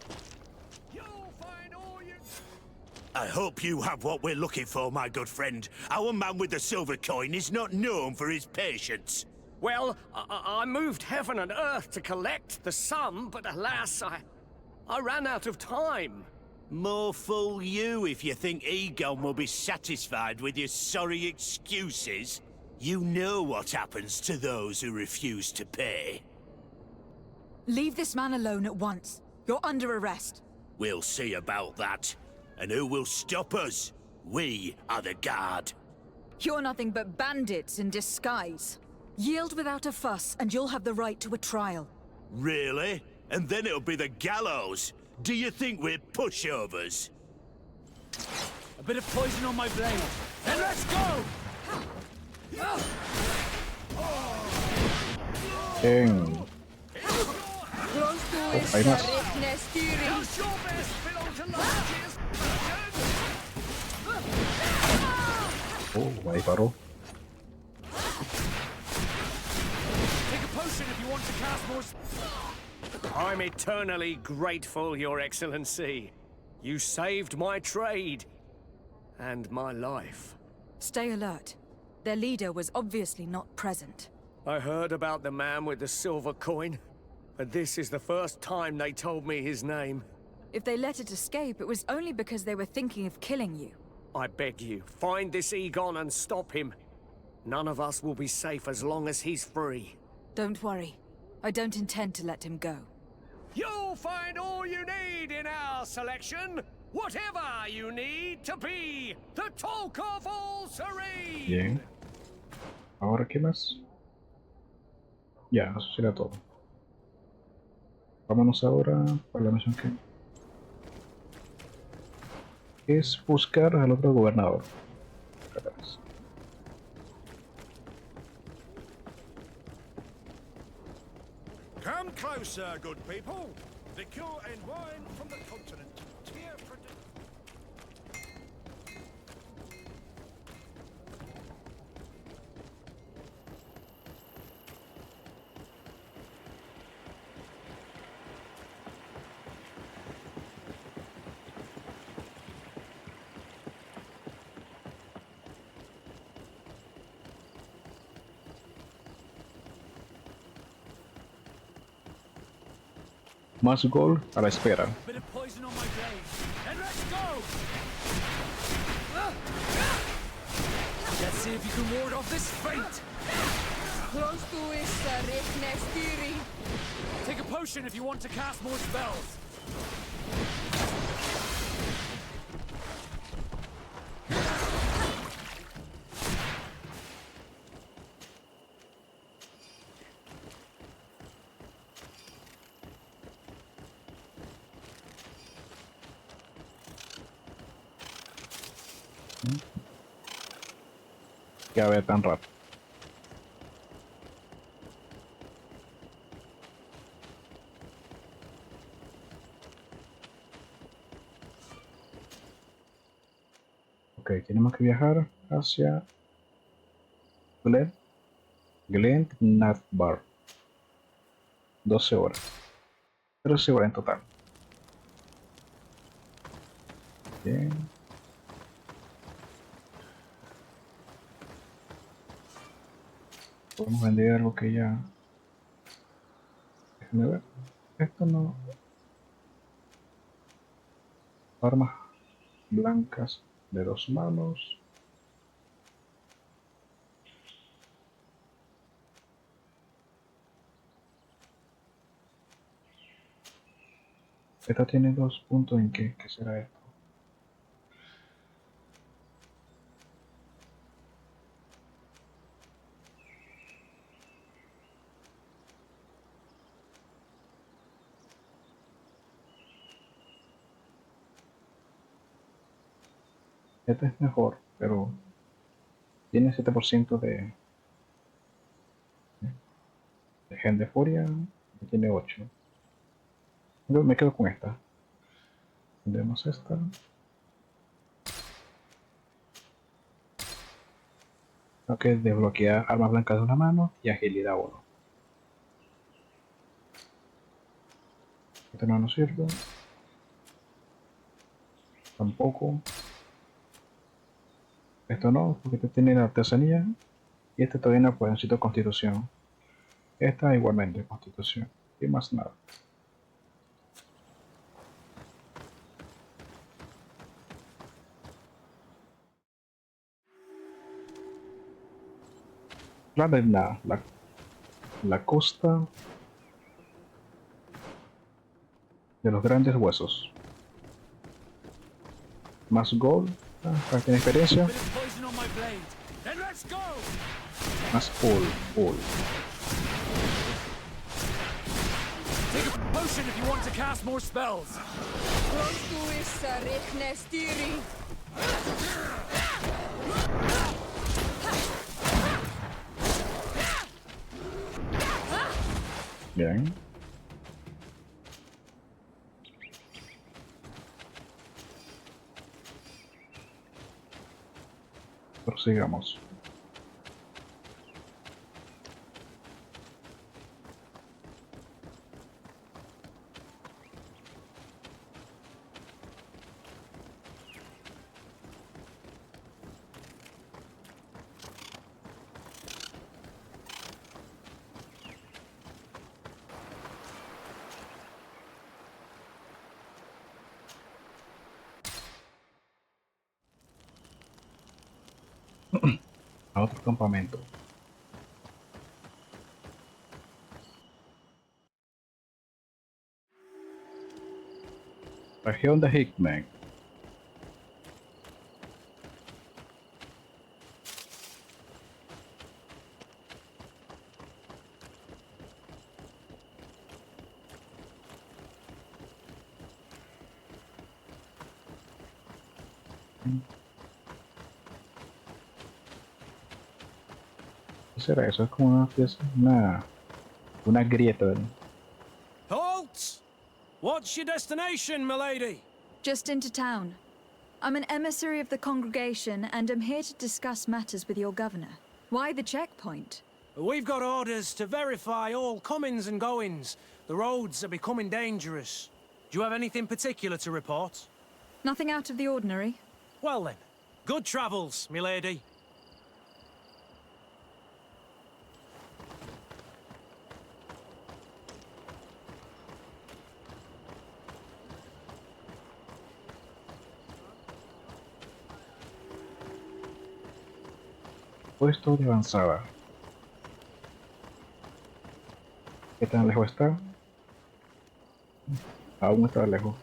I hope you have what we're looking for, my good friend. Our man with the silver coin is not known for his patience. Well, I moved heaven and earth to collect the sum, but alas, I ran out of time. More fool you if you think Egon will be satisfied with your sorry excuses. You know what happens to those who refuse to pay. Leave this man alone at once. You're under arrest. We'll see about that. And who will stop us? We are the guard. You're nothing but bandits in disguise. Yield without a fuss, and you'll have the right to a trial. Really? And then it'll be the gallows. Do you think we're pushovers? A bit of poison on my blade. Then let's go! Hay más. Ahí paró. Take a potion if you want to cast more. I'm eternally grateful, Your Excellency. You saved my trade and my life. Stay alert. Their leader was obviously not present. I heard about the man with the silver coin, but this is the first time they told me his name. If they let it escape, it was only because they were thinking of killing you. I beg you, find this Egon and stop him. None of us will be safe as long as he's free. Don't worry. I don't intend to let him go. You'll find all you need in our selection. Whatever you need to be the talk of all Serene. Bien. Ahora, ¿qué más? Ya, eso será todo. Vámonos ahora para la misión que es buscar al otro gobernador. Gracias. Come closer, good people. Liqueur and wine from the continent. Tear for Más gol a la espera. Bit of poison on my blade. And let's go! Let's see if you can ward off this fate. Take a potion if you want to cast more spells. Que a ver tan rápido. Ok, tenemos que viajar hacia Glen 12 horas. 13 horas en total. Bien. Podemos vender algo que ya... Déjame ver. Esto no... Armas blancas de 2 manos. Esta tiene 2 puntos. ¿En qué? ¿Qué será esto? Este es mejor, pero tiene 7% de gen de furia y tiene 8. Yo me quedo con esta. Vendemos esta. Ok, desbloquea armas blancas de una mano y agilidad 1. Este no nos sirve. Tampoco. Esto no, porque este tiene la artesanía. Y este todavía no puede, necesito constitución. Esta igualmente, constitución. Y más nada. La costa de los grandes huesos. Más gold, para tener experiencia. Más all. Take a potion if you want to cast more spells. Bien. Prosigamos. A otro campamento. Región de Hickman. ¿Qué será eso? Es como una grieta, ¿verdad? Halt! What's your destination, milady? Just into town. I'm an emissary of the congregation and am here to discuss matters with your governor. Why the checkpoint? We've got orders to verify all comings and goings. The roads are becoming dangerous. Do you have anything particular to report? Nothing out of the ordinary. Well then, good travels, milady. Puesto de avanzada. ¿Qué tan lejos está? Aún está lejos.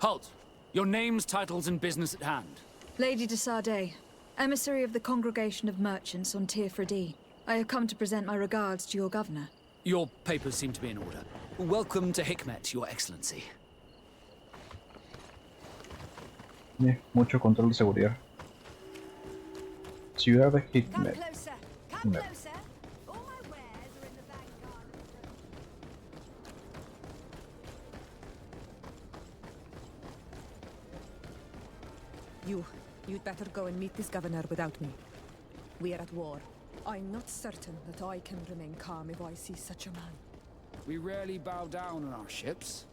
Halt! Your names, titles, and business at hand. Lady de Sardet, emissary of the congregation of merchants on Tirfredi. I have come to present my regards to your governor. Your papers seem to be in order. Welcome to Hikmet, Your Excellency. Mucho control de seguridad. Ciudad de Hickman. You'd better go and meet this governor without me. We are at war. I'm not certain that I can remain calm if I see such a man. We rarely bow down on our ships.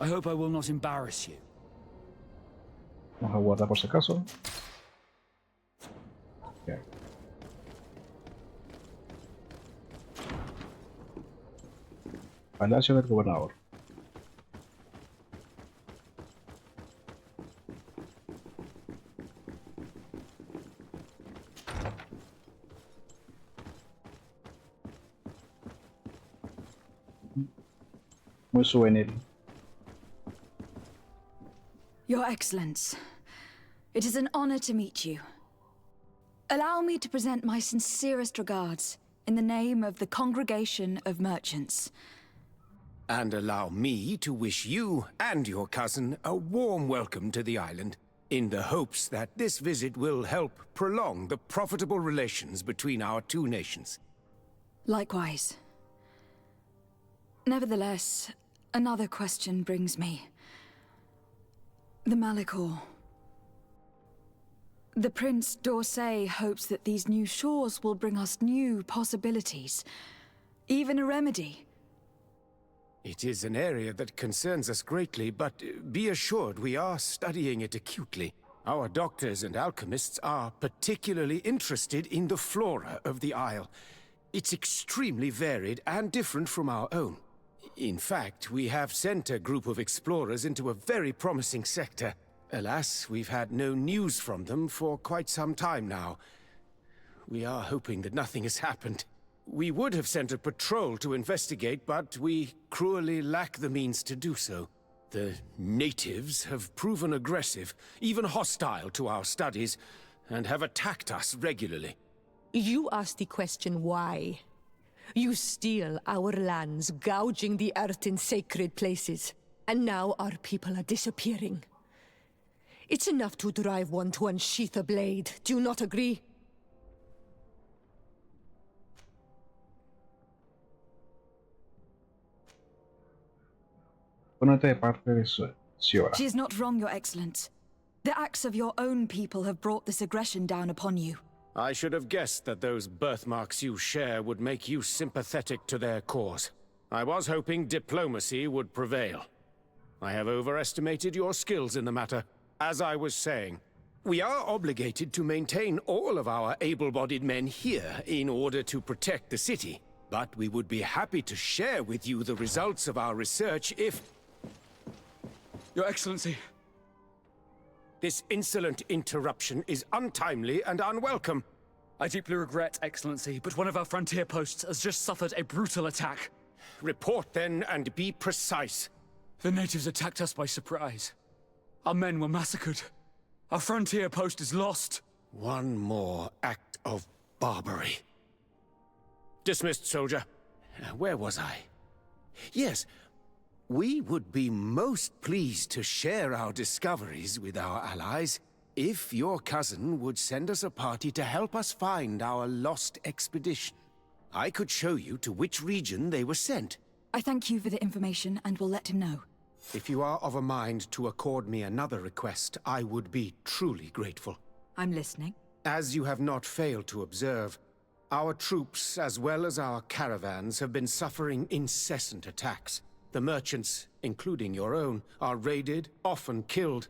I hope I will not embarrass you. Vamos a guardar por si acaso. Okay. Palacio del Gobernador. Muy juvenil. Your Excellence, it is an honor to meet you. Allow me to present my sincerest regards in the name of the Congregation of Merchants. And allow me to wish you and your cousin a warm welcome to the island, in the hopes that this visit will help prolong the profitable relations between our two nations. Likewise. Nevertheless, another question brings me. The Malicor. The Prince d'Orsay hopes that these new shores will bring us new possibilities, even a remedy. It is an area that concerns us greatly, but be assured we are studying it acutely. Our doctors and alchemists are particularly interested in the flora of the Isle. It's extremely varied and different from our own. In fact, we have sent a group of explorers into a very promising sector. Alas, we've had no news from them for quite some time now. We are hoping that nothing has happened. We would have sent a patrol to investigate, but we cruelly lack the means to do so. The natives have proven aggressive, even hostile to our studies, and have attacked us regularly. You asked the question why. You steal our lands, gouging the earth in sacred places. And now our people are disappearing. It's enough to drive one to unsheath a blade. Do you not agree? Ponete de parte de Ciora. She is not wrong, Your Excellence. The acts of your own people have brought this aggression down upon you. I should have guessed that those birthmarks you share would make you sympathetic to their cause. I was hoping diplomacy would prevail. I have overestimated your skills in the matter. As I was saying, we are obligated to maintain all of our able-bodied men here in order to protect the city. But we would be happy to share with you the results of our research if... Your Excellency. This insolent interruption is untimely and unwelcome. I deeply regret, Excellency, but one of our frontier posts has just suffered a brutal attack. Report then and be precise. The natives attacked us by surprise. Our men were massacred. Our frontier post is lost. One more act of barbarity. Dismissed, soldier. Where was I? Yes, we would be most pleased to share our discoveries with our allies if your cousin would send us a party to help us find our lost expedition. I could show you to which region they were sent. I thank you for the information and will let him know. If you are of a mind to accord me another request, I would be truly grateful. I'm listening. As you have not failed to observe, our troops, as well as our caravans, have been suffering incessant attacks. The merchants, including your own, are raided, often killed,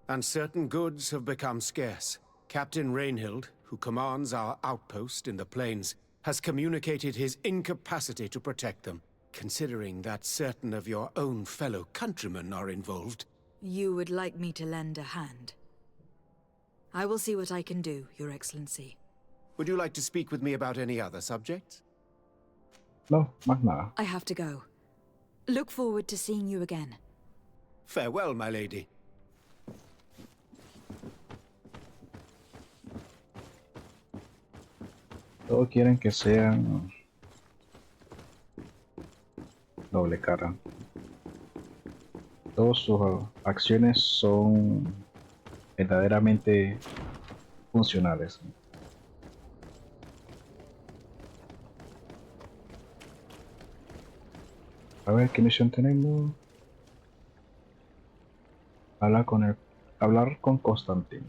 and certain goods have become scarce. Captain Rainhild, who commands our outpost in the plains, has communicated his incapacity to protect them. Considering that certain of your own fellow countrymen are involved. You would like me to lend a hand? I will see what I can do, Your Excellency. Would you like to speak with me about any other subjects? No, más nada. I have to go. Look forward to seeing you again. Farewell, my lady. Todos quieren que sean doble cara. Todas sus acciones son verdaderamente funcionales. A ver qué misión tenemos. Hablar con Constantine.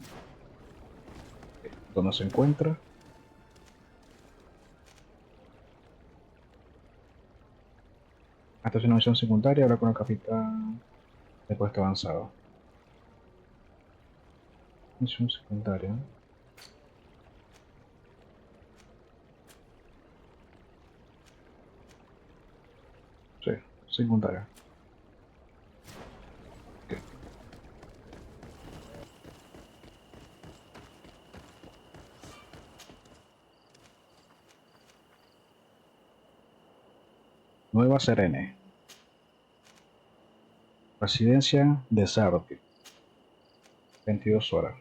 ¿Dónde se encuentra? Esta es una misión secundaria, hablar con el capitán de puesto avanzado. Misión secundaria. Sí, secundaria. Okay. Nueva Serene. Residencia de Sardi. 22 horas.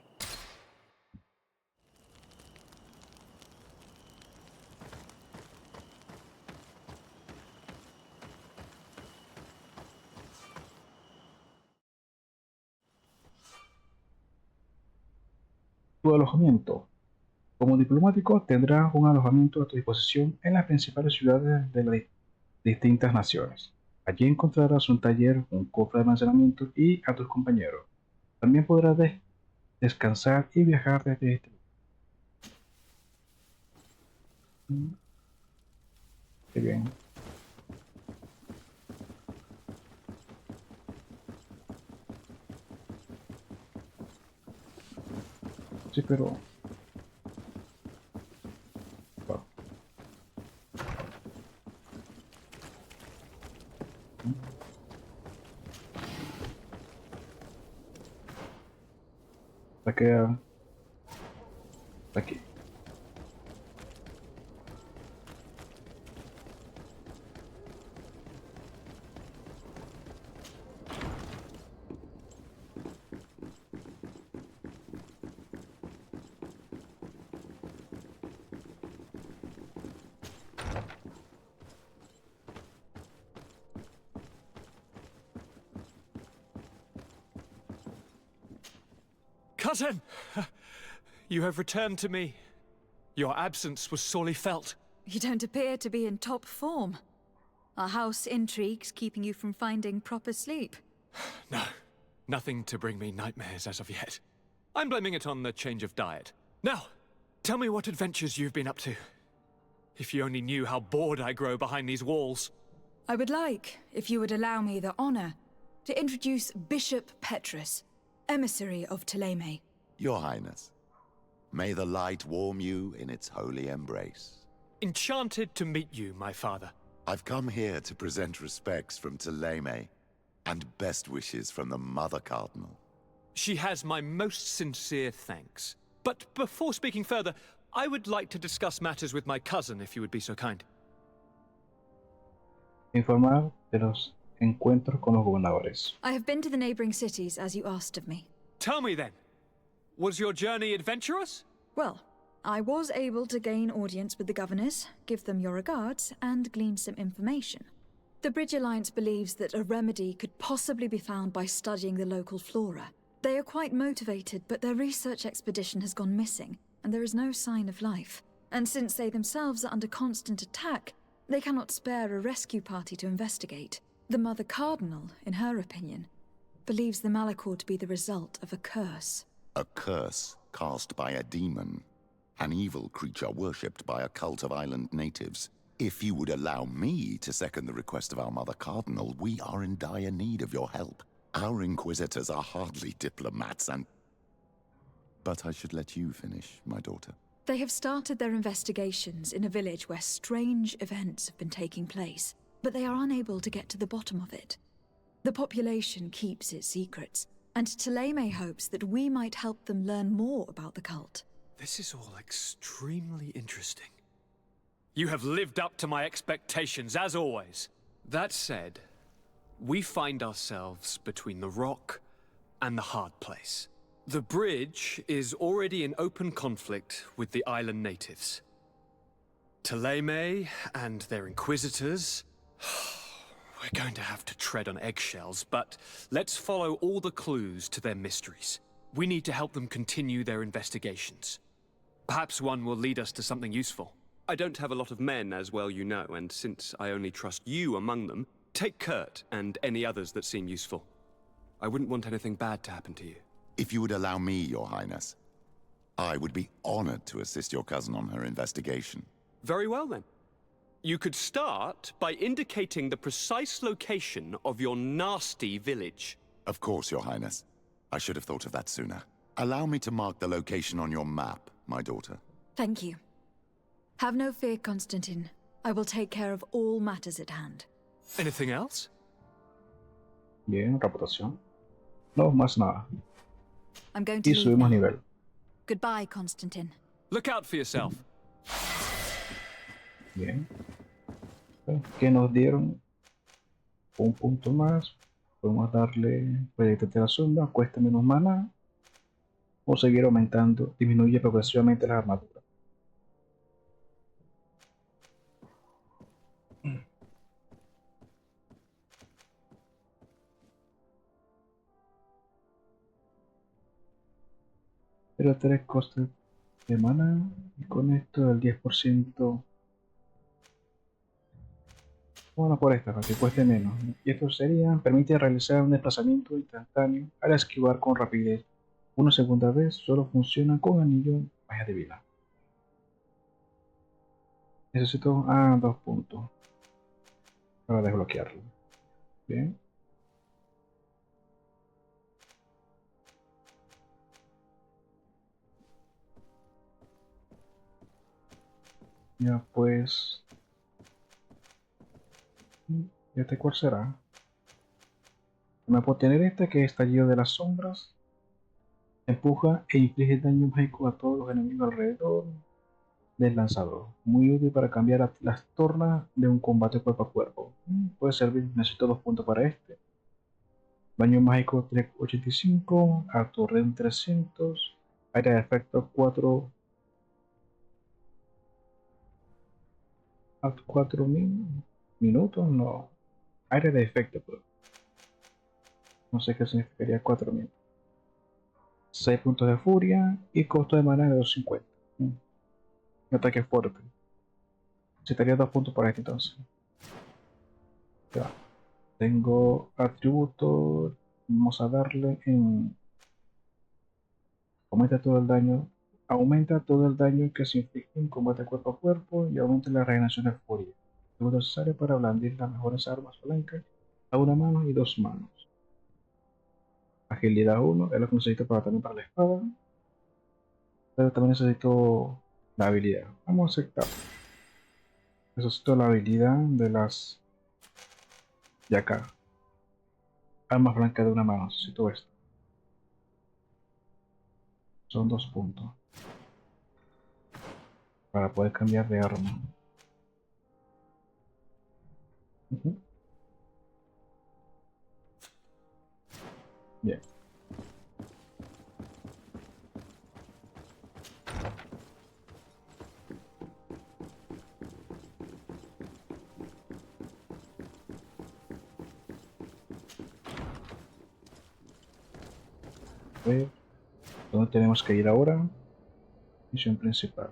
Tu alojamiento. Como diplomático tendrás un alojamiento a tu disposición en las principales ciudades de las distintas naciones. Allí encontrarás un taller, un cofre de almacenamiento y a tus compañeros. También podrás descansar y viajar desde este lugar. Qué bien. Sí, pero... Wow. Queda aquí. Cousin! You have returned to me. Your absence was sorely felt. You don't appear to be in top form. Are house intrigues keeping you from finding proper sleep? No, nothing to bring me nightmares as of yet. I'm blaming it on the change of diet. Now, tell me what adventures you've been up to. If you only knew how bored I grow behind these walls. I would like, if you would allow me the honor, to introduce Bishop Petrus, emissary of Ptolemy. Your Highness, may the light warm you in its holy embrace. Enchanted to meet you, my father. I've come here to present respects from Ptolemy, and best wishes from the Mother Cardinal. She has my most sincere thanks. But before speaking further, I would like to discuss matters with my cousin, if you would be so kind. Informar de los encuentros con los gobernadores. I have been to the neighboring cities, as you asked of me. Tell me then, was your journey adventurous? Well, I was able to gain audience with the governors, give them your regards, and glean some information. The Bridge Alliance believes that a remedy could possibly be found by studying the local flora. They are quite motivated, but their research expedition has gone missing, and there is no sign of life. And since they themselves are under constant attack, they cannot spare a rescue party to investigate. The Mother Cardinal, in her opinion, believes the Malachor to be the result of a curse. A curse cast by a demon. An evil creature worshipped by a cult of island natives. If you would allow me to second the request of our Mother Cardinal, we are in dire need of your help. Our inquisitors are hardly diplomats and... But I should let you finish, my daughter. They have started their investigations in a village where strange events have been taking place, but they are unable to get to the bottom of it. The population keeps its secrets, and Ptolemy hopes that we might help them learn more about the cult. This is all extremely interesting. You have lived up to my expectations, as always. That said, we find ourselves between the rock and the hard place. The bridge is already in open conflict with the island natives. Ptolemy and their inquisitors... We're going to have to tread on eggshells, but let's follow all the clues to their mysteries. We need to help them continue their investigations. Perhaps one will lead us to something useful. I don't have a lot of men, as well you know, and since I only trust you among them, take Kurt and any others that seem useful. I wouldn't want anything bad to happen to you. If you would allow me, Your Highness, I would be honored to assist your cousin on her investigation. Very well, then. You could start by indicating the precise location of your nasty village. Of course, Your Highness. I should have thought of that sooner. Allow me to mark the location on your map, my daughter. Thank you. Have no fear, Constantine. I will take care of all matters at hand. Anything else? Bien, reputación. No, más nada. I'm going to Y leave subimos now. nivel. Goodbye, Constantine. Look out for yourself. Bien. Que nos dieron un punto más. Podemos darle proyecto de la sombra, cuesta menos mana. O seguir aumentando, disminuye progresivamente las armaduras. Pero 3 costes de mana y con esto el 10%. Bueno, por esta, para que cueste menos. Y esto sería, permite realizar un desplazamiento instantáneo al esquivar con rapidez. Una segunda vez solo funciona con anillo magia divina. Necesito 2 puntos para desbloquearlo. Bien. Ya pues... ¿Este cuál será? Me puedo tener este que es estallido de las sombras. Empuja e inflige daño mágico a todos los enemigos alrededor del lanzador. Muy útil para cambiar las tornas de un combate cuerpo a cuerpo. Puede servir, necesito 2 puntos para este. Daño mágico 385, alto red 300, área de efecto 4 minutos, no. Área de efecto, pero no sé qué significaría 4 minutos. 6 puntos de furia y costo de mana de 250. Un ataque fuerte. Necesitaría 2 puntos para este entonces. Ya. Tengo atributos. Vamos a darle en Aumenta todo el daño que se inflige en combate cuerpo a cuerpo y aumenta la regeneración de furia. Es necesario para blandir las mejores armas palancas a una mano y dos manos. Agilidad 1 es lo que necesito también para la espada. Pero también necesito la habilidad. Vamos a aceptar. Necesito la habilidad de las de acá. Armas blancas de una mano. Necesito esto. Son 2 puntos. Para poder cambiar de arma. Bien. A ver, ¿dónde tenemos que ir ahora? Misión principal.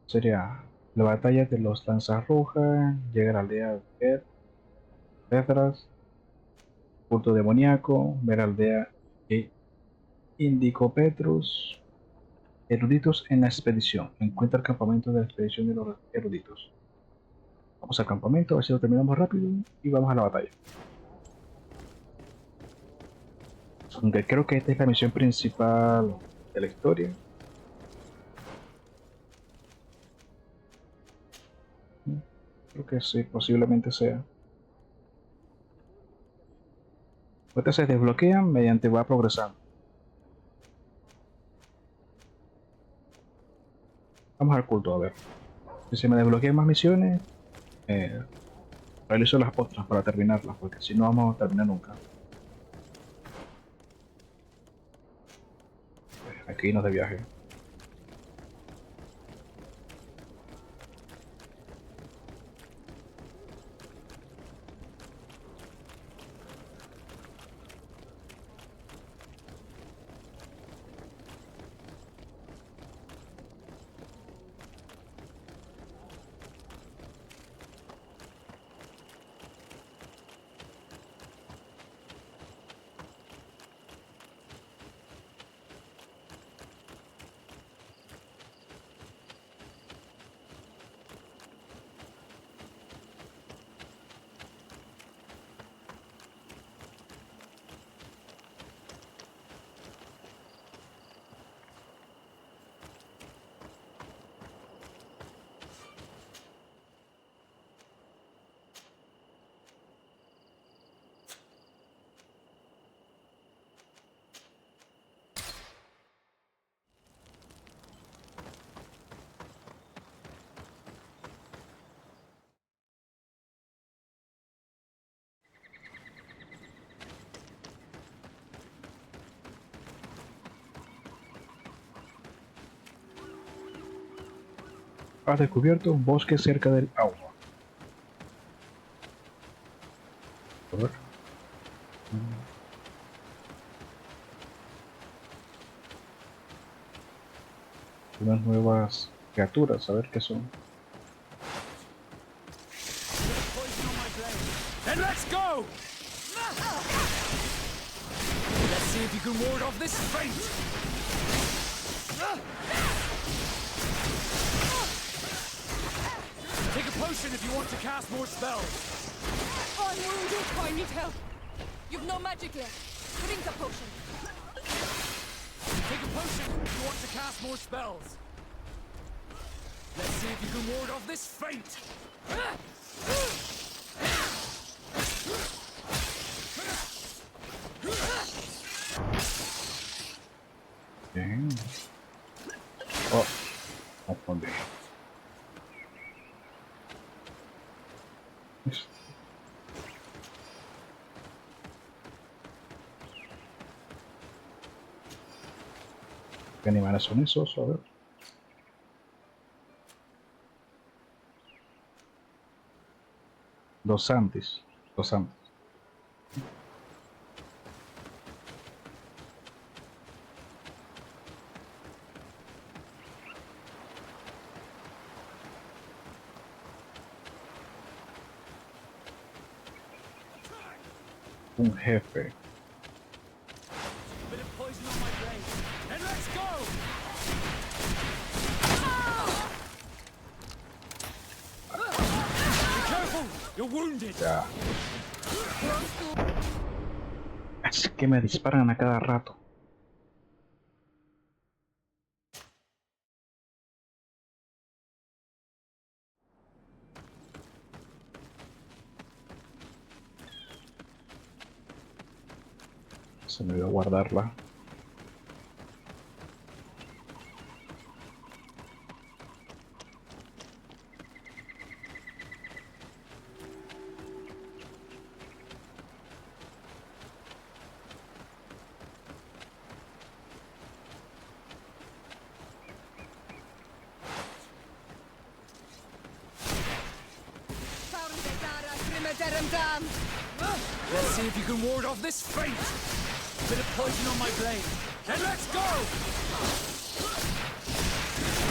Sería la batalla de los lanzas rojas, llegar a la aldea de Pedras, culto demoníaco, ver aldea de Indico Petrus, eruditos en la expedición. Encuentra el campamento de la expedición de los eruditos. Vamos al campamento, a ver si lo terminamos rápido y vamos a la batalla. Aunque creo que esta es la misión principal de la historia. Creo que sí, posiblemente sea. Estas se desbloquean mediante va progresando. Vamos al culto, a ver. Si se me desbloquean más misiones, realizo las otras para terminarlas, porque si no vamos a terminar nunca. Aquí nos de viaje. Has descubierto un bosque cerca del agua. A ver. Unas nuevas criaturas, a ver qué son. Then let's go! Let's see if you can ward off this fate! Take a potion if you want to cast more spells. I'm wounded. I need help. You've no magic left. Drink the potion. Take a potion if you want to cast more spells. Let's see if you can ward off this fate. Bien. Oh, confundí. ¿Qué animales son esos? A ver. Los Santis. Los Santis. Un jefe. Bit of poison on my blade. And You're wounded. Ya. Es que me disparan a cada rato. Se me olvidó guardarla. Let's see if you can ward off this fate. Bit of poison on my blade. And let's go!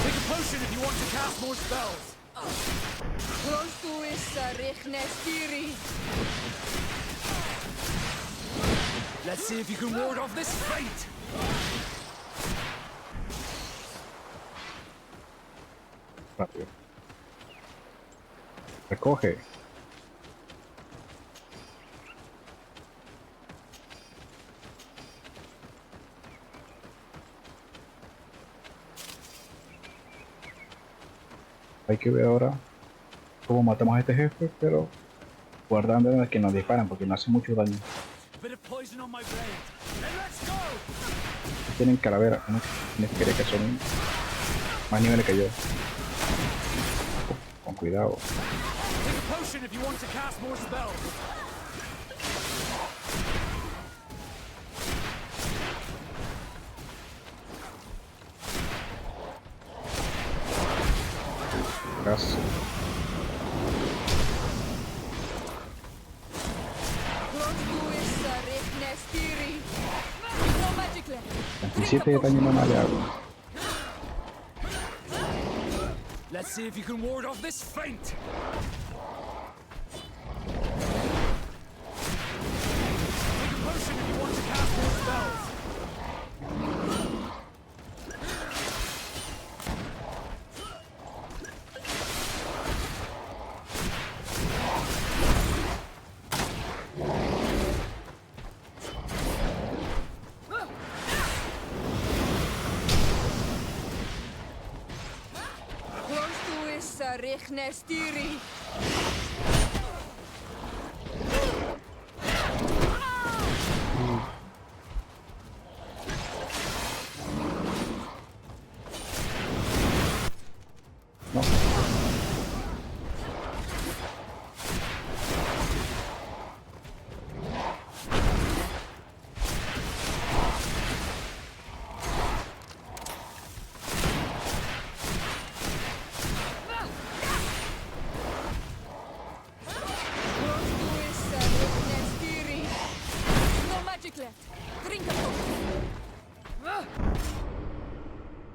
Take a potion if you want to cast more spells. Let's see if you can ward off this fate. Rápido. Recoge. Hay que ver ahora cómo matamos a este jefe, pero guardando a que nos disparan porque no hace mucho daño. Tienen calavera, ¿no? Tienes que creer que son más niveles que yo. Con cuidado. Gracias. ¿27 de daño no le hago? Let's see if you can ward off this feint. Take a potion if you want to cast more spells. Nestiri. No.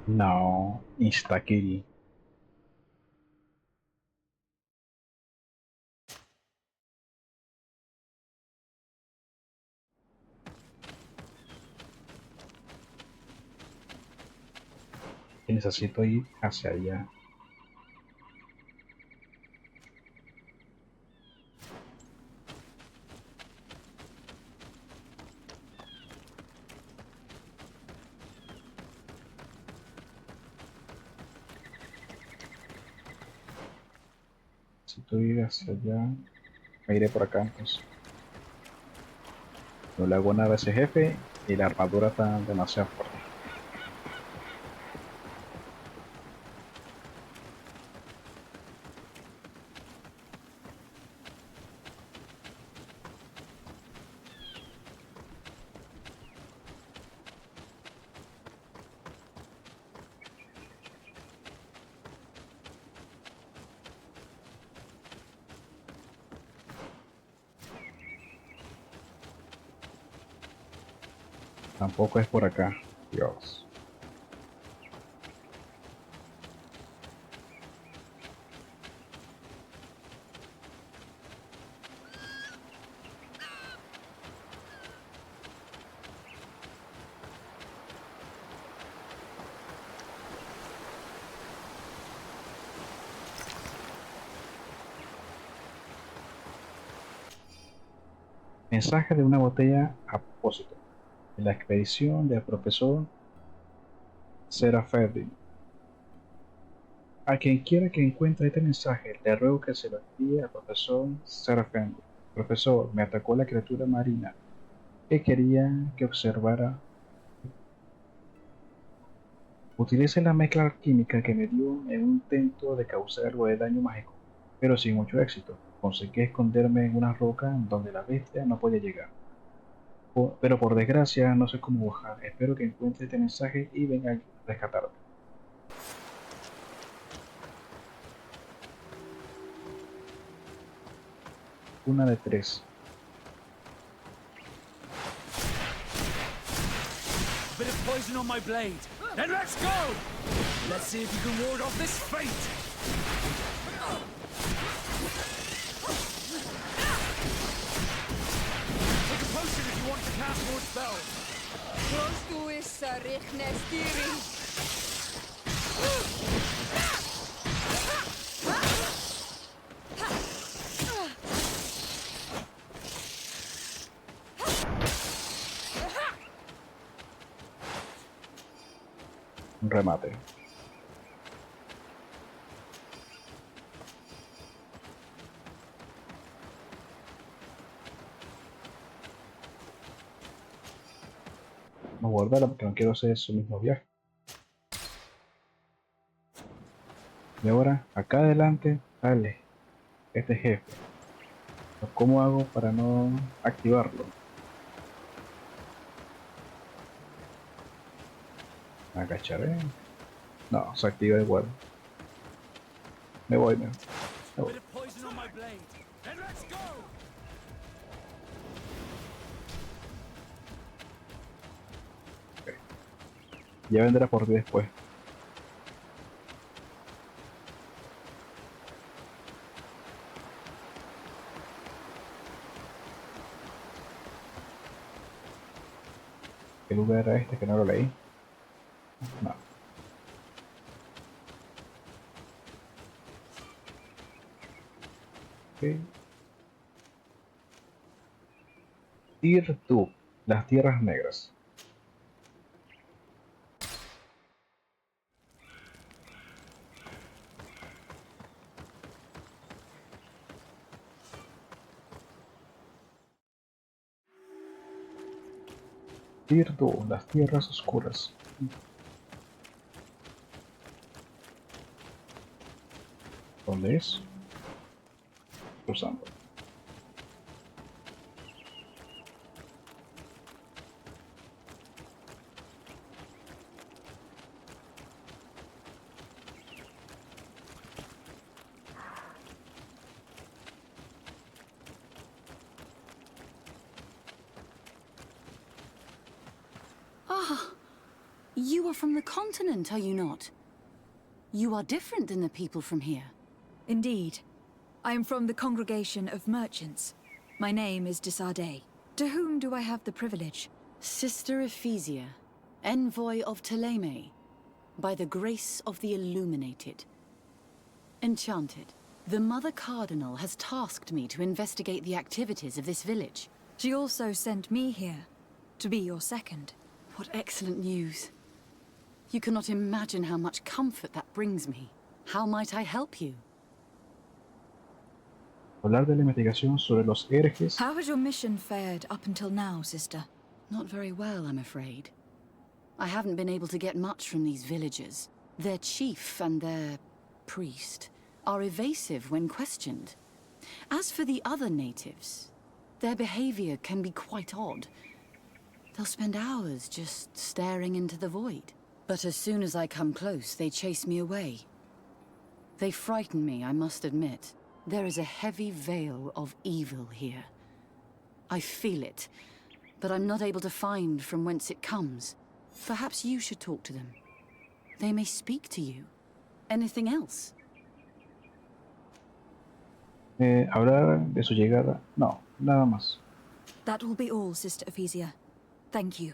No, insta-kill. Y necesito ir hacia allá. Necesito ir hacia allá. Me iré por acá entonces. No le hago nada a ese jefe y la armadura está demasiado fuerte. Tampoco es por acá. Dios. Mensaje de una botella a propósito. En la expedición del profesor Seraferdin. A quien quiera que encuentre este mensaje, le ruego que se lo envíe al profesor Seraferdin. Profesor, me atacó la criatura marina que quería que observara. Utilicé la mezcla alquímica que me dio en un intento de causar algo de daño mágico, pero sin mucho éxito. Conseguí esconderme en una roca donde la bestia no podía llegar. Pero por desgracia no sé cómo bajar. Espero que encuentre este mensaje y venga a rescatarme. Una de 3. Bit of poison on my blade. Then let's go! Let's see if you can ward off this fate! Take a potion if you want to cast more spells. Un remate. Vamos a guardarla porque no quiero hacer su mismo viaje. Y ahora, acá adelante, sale este jefe. ¿Cómo hago para no activarlo? Agacharé. No, se activa igual. Me voy. Bit of poison on my blade. Then let's go! Ya vendrá por ti después. ¿Qué lugar era este que no lo leí? No. Okay. Tirtu, las tierras negras. Tirtu, las tierras oscuras. ¿Dónde es? Cruzando. Ah, you are from the continent, are you not? You are different than the people from here. Indeed. I am from the congregation of merchants. My name is Desardet. To whom do I have the privilege? Sister Ephesia, envoy of Ptolemy, by the grace of the illuminated. Enchanted. The Mother Cardinal has tasked me to investigate the activities of this village. She also sent me here, to be your second. What excellent news. You cannot imagine how much comfort that brings me. How might I help you? Hablar de la investigación sobre los herejes. How has your mission fared up until now, sister? Not very well, I'm afraid. I haven't been able to get much from these villagers. Their chief and their priest are evasive when questioned. As for the other natives, their behavior can be quite odd. They'll spend hours just staring into the void. But as soon as I come close, they chase me away. They frighten me, I must admit. There is a heavy veil of evil here. I feel it, but I'm not able to find from whence it comes. Perhaps you should talk to them. They may speak to you. Anything else? Hablar de su llegada. No, nada más. That will be all, Sister Ephesia. Thank you.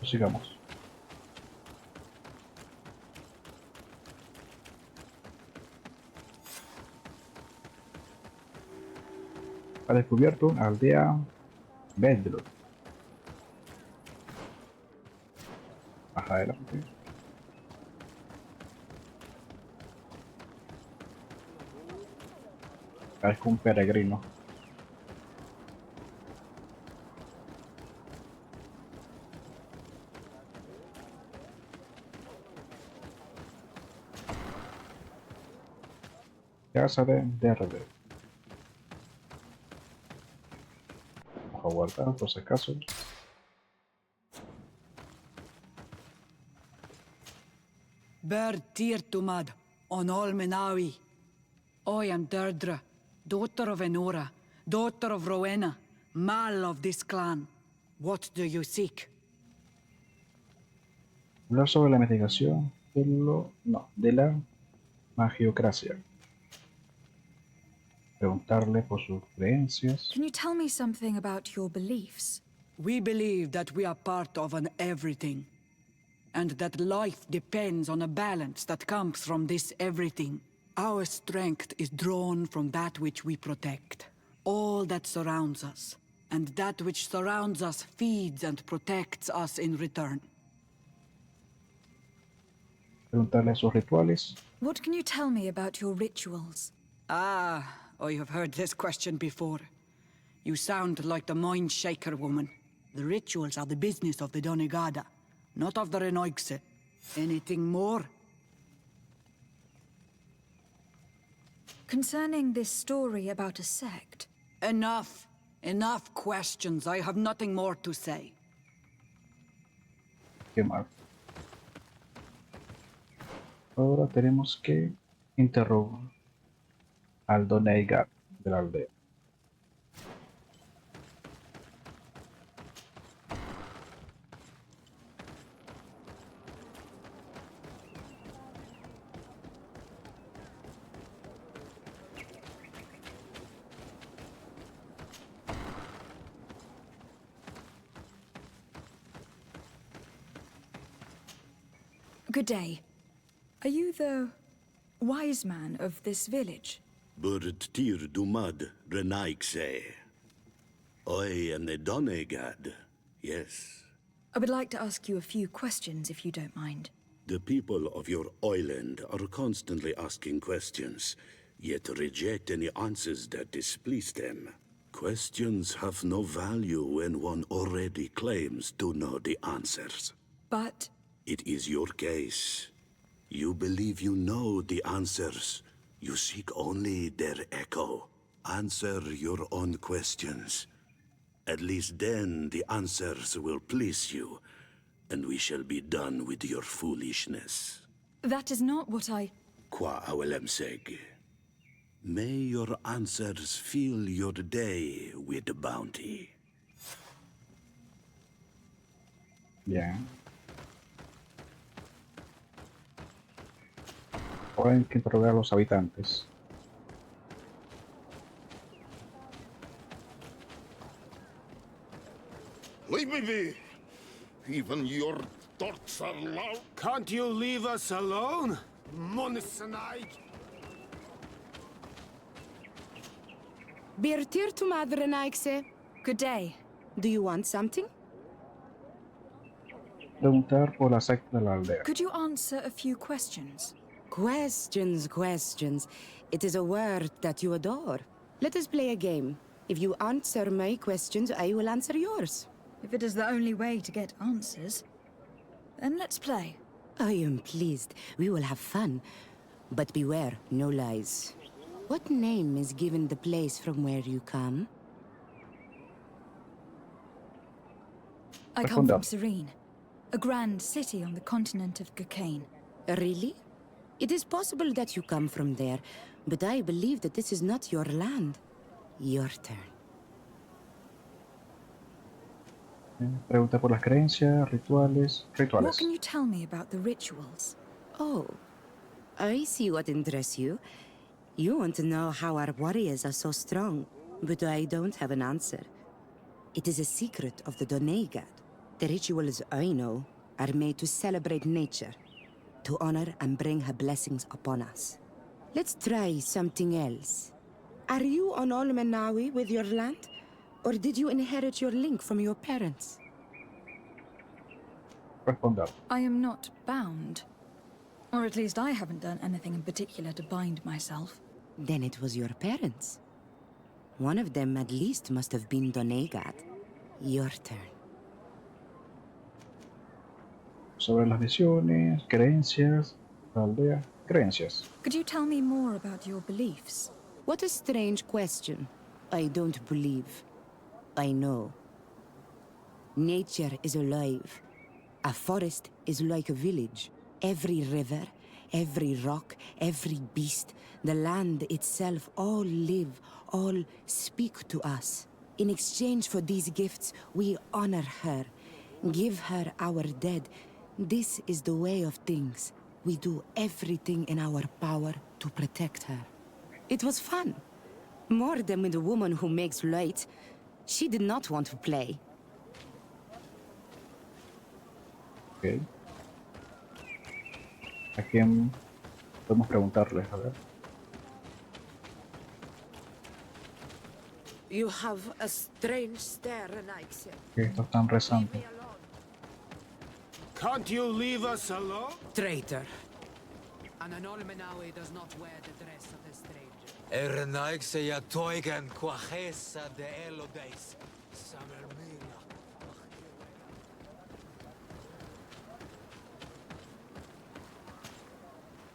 Sigamos. Ha descubierto una aldea Bedrock. Más adelante. Parezco un peregrino. Casa de Verde. Vamos a guardar por si acaso. Divertirme on Olmenawi. I am Deirdre, daughter of Enora, daughter of Rowena, mal of this clan. What do you seek? Hablar sobre la investigación de la magiocracia. Preguntarle por sus creencias. Can you tell me something about your beliefs? We believe that we are part of an everything, and that life depends on a balance that comes from this everything. Our strength is drawn from that which we protect, all that surrounds us, and that which surrounds us feeds and protects us in return. Preguntarle sus rituales. What can you tell me about your rituals? Ah, I have heard this question before. You sound like the Mind Shaker woman. The rituals are the business of the Donegada, not of the Renoigse. Anything more? Concerning this story about a sect. Enough. Enough questions. I have nothing more to say. Qué mal. Ahora tenemos que interrogar al Doneigat de la aldea. Good day. Are you the wise man of this village? Burtir dumad renaikse. I am the Donegad, yes. I would like to ask you a few questions, if you don't mind. The people of your island are constantly asking questions, yet reject any answers that displease them. Questions have no value when one already claims to know the answers. But... It is your case. You believe you know the answers. You seek only their echo. Answer your own questions. At least then the answers will please you, and we shall be done with your foolishness. That is not what I... Qua awelemseg. May your answers fill your day with bounty. Bien. Ahora hay que interrogar a los habitantes. Leave me be. Even your thoughts are loud. Can't you leave us alone? Monisanaik. Birtir madre naikse. Good day. Do you want something? Preguntar por la secta de la aldea. Could you answer a few questions? Questions. It is a word that you adore. Let us play a game. If you answer my questions, I will answer yours. If it is the only way to get answers, then let's play. I am pleased. We will have fun. But beware, no lies. What name is given the place from where you come? I come from Serene, a grand city on the continent of Cocaine. Really? It is possible that you come from there, but I believe that this is not your land. Your turn. Pregunta por las creencias, rituales. What can you tell me about the rituals? Oh, I see what interests you. You want to know how our warriors are so strong, but I don't have an answer. It is a secret of the Donegad. The rituals I know are made to celebrate nature, to honor and bring her blessings upon us. Let's try something else. Are you on Olmenawi with your land? Or did you inherit your link from your parents? Responder. I am not bound. Or at least I haven't done anything in particular to bind myself. Then it was your parents. One of them at least must have been Doneigad. Your turn. Sobre las visiones, creencias, la aldea, creencias. Could you tell me more about your beliefs? What a strange question. I don't believe. I know. Nature is alive. A forest is like a village. Every river, every rock, every beast, the land itself, all live, all speak to us. In exchange for these gifts, we honor her, give her our dead. This is the way of things. We do everything in our power to protect her. It was fun. More than with the woman who makes light. She did not want to play. Ok. ¿A quién podemos preguntarles? A ver. You have a strange stare, Nike. Que estos están rezando. Can't you leave us alone? Traitor. An Olmenawi does not wear the dress of a stranger. Ernaikse ya toigen quajesa de elodes.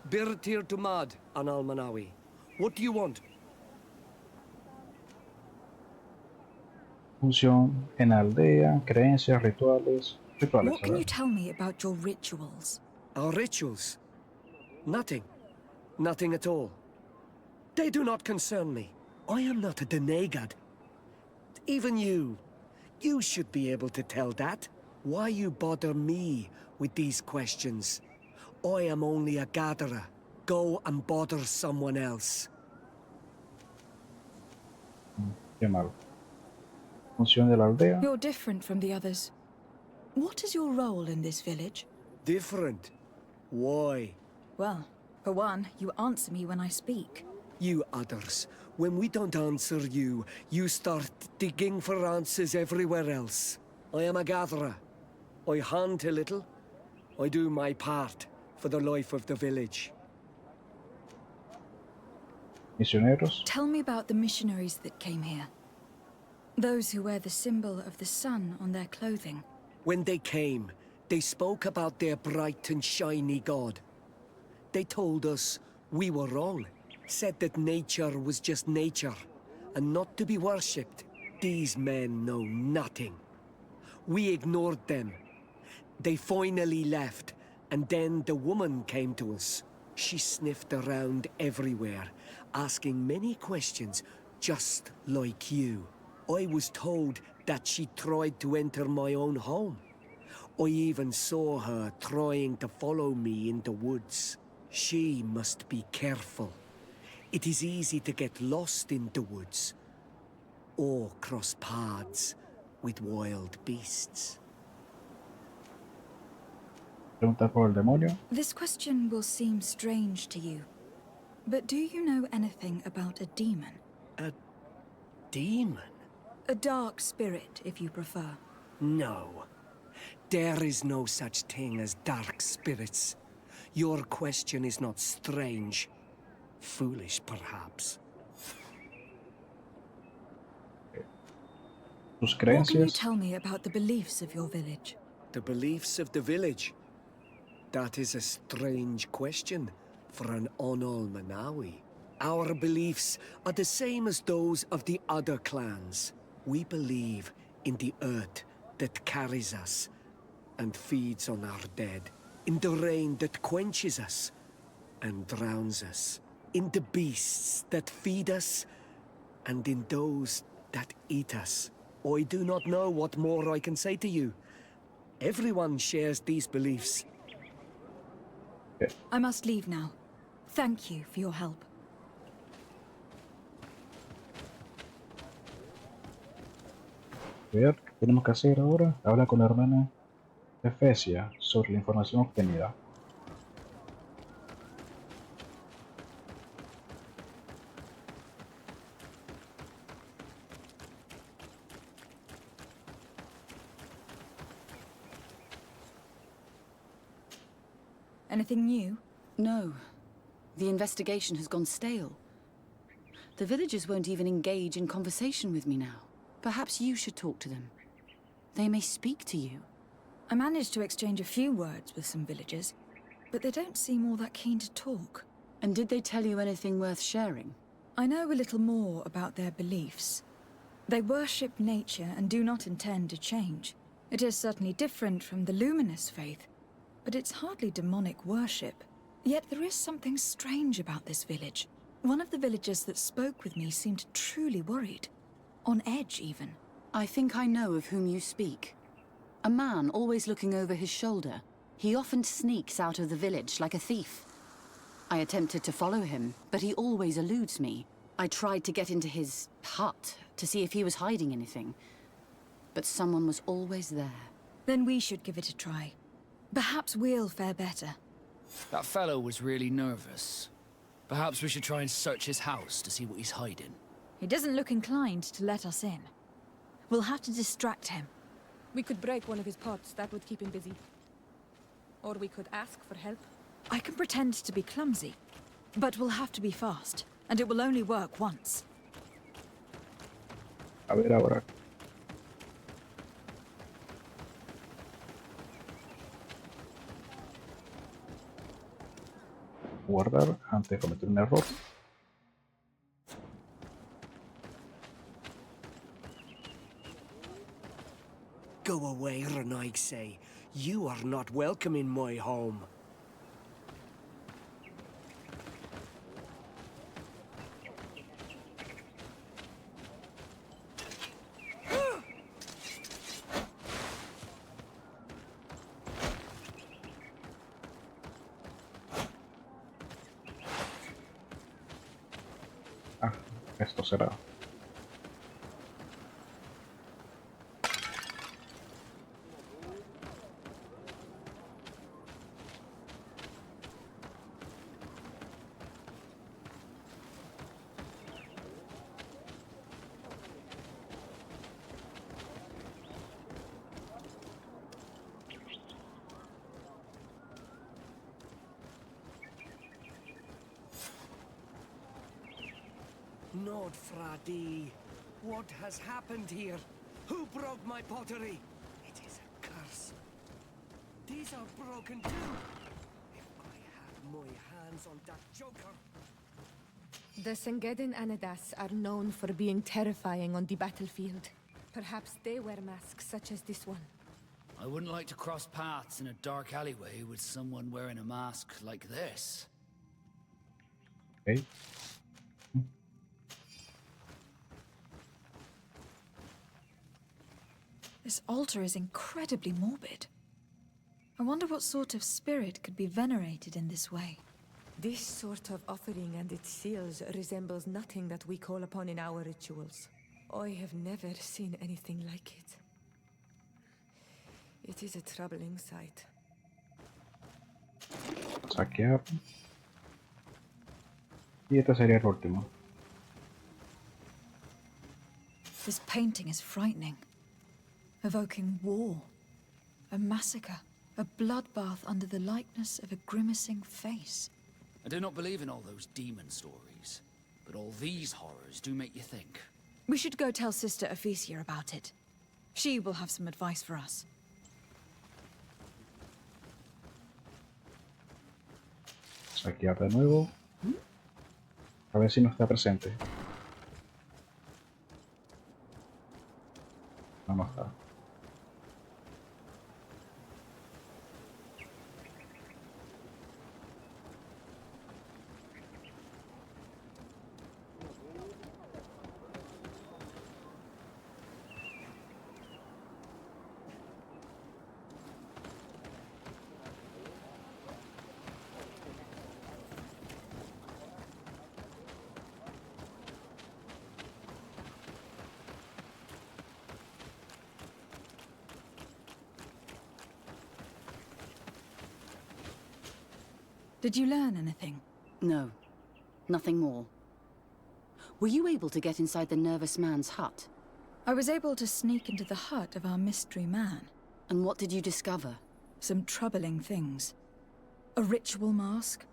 Birtir to Mad, an Almanawi. What do you want? Función en la aldea, creencias, rituales. Rituales, What a can ver. you tell me about your rituals? Our rituals? Nothing. Nothing at all. They do not concern me. I am not a Doneigad. Even you. You should be able to tell that. Why you bother me with these questions? I am only a gatherer. Go and bother someone else. Qué malo. Función de la aldea. You're different from the others. What is your role in this village? Different? Why? Well, for one, you answer me when I speak. You others, when we don't answer you, you start digging for answers everywhere else. I am a gatherer. I hunt a little. I do my part for the life of the village. Misioneros. Tell me about the missionaries that came here. Those who wear the symbol of the sun on their clothing. When they came, they spoke about their bright and shiny god. They told us we were wrong, said that nature was just nature, and not to be worshipped. These men know nothing. We ignored them. They finally left, and then the woman came to us. She sniffed around everywhere, asking many questions, just like you. I was told that she tried to enter my own home. I even saw her trying to follow me in the woods. She must be careful. It is easy to get lost in the woods, or cross paths with wild beasts. Preguntar por el demonio. This question will seem strange to you, but do you know anything about a demon? A demon? A dark spirit, if you prefer. No. There is no such thing as dark spirits. Your question is not strange. Foolish, perhaps. Sus What can you creencias. tell me about the beliefs of your village? The beliefs of the village? That is a strange question for an Onol-Manawi. Our beliefs are the same as those of the other clans. We believe in the earth that carries us and feeds on our dead, in the rain that quenches us and drowns us, in the beasts that feed us and in those that eat us. I do not know what more I can say to you. Everyone shares these beliefs. I must leave now. Thank you for your help. A ver, ¿qué tenemos que hacer ahora? Habla con la hermana Efesia sobre la información obtenida. Anything new? No. The investigation has gone stale. The villagers won't even engage in conversation with me now. Perhaps you should talk to them. They may speak to you. I managed to exchange a few words with some villagers, but they don't seem all that keen to talk. And did they tell you anything worth sharing? I know a little more about their beliefs. They worship nature and do not intend to change. It is certainly different from the luminous faith, but it's hardly demonic worship. Yet there is something strange about this village. One of the villagers that spoke with me seemed truly worried. On edge, even. I think I know of whom you speak. A man always looking over his shoulder. He often sneaks out of the village like a thief. I attempted to follow him, but he always eludes me. I tried to get into his hut to see if he was hiding anything, but someone was always there. Then we should give it a try. Perhaps we'll fare better. That fellow was really nervous. Perhaps we should try and search his house to see what he's hiding. He doesn't look inclined to let us in. We'll have to distract him. We could break one of his pots. That would keep him busy. Or we could ask for help. I can pretend to be clumsy, but we'll have to be fast, and it will only work once. A ver ahora. Guardar antes de cometer un error. Go away, Renaigse. You are not welcome in my home. Ah, esto será. Nod Fradi, what has happened here? Who broke my pottery? It is a curse. These are broken too. If I had my hands on that joker. The Sengedin Anadas are known for being terrifying on the battlefield. Perhaps they wear masks such as this one. I wouldn't like to cross paths in a dark alleyway with someone wearing a mask like this. Okay. This altar is incredibly morbid. I wonder what sort of spirit could be venerated in this way. This sort of offering and its seals resembles nothing that we call upon in our rituals. I have never seen anything like it. It is a troubling sight. Saquear. Y este sería el último. This painting is frightening. Evoking war, a massacre, a bloodbath under the likeness of a grimacing face. I do not believe in all those demon stories, but all these horrors do make you think. We should go tell Sister Ephesia about it. She will have some advice for us. Saquear de nuevo. A ver si no está presente. No, no está. Did you learn anything? No. Nothing more. Were you able to get inside the nervous man's hut? I was able to sneak into the hut of our mystery man. And what did you discover? Some troubling things. A ritual mask,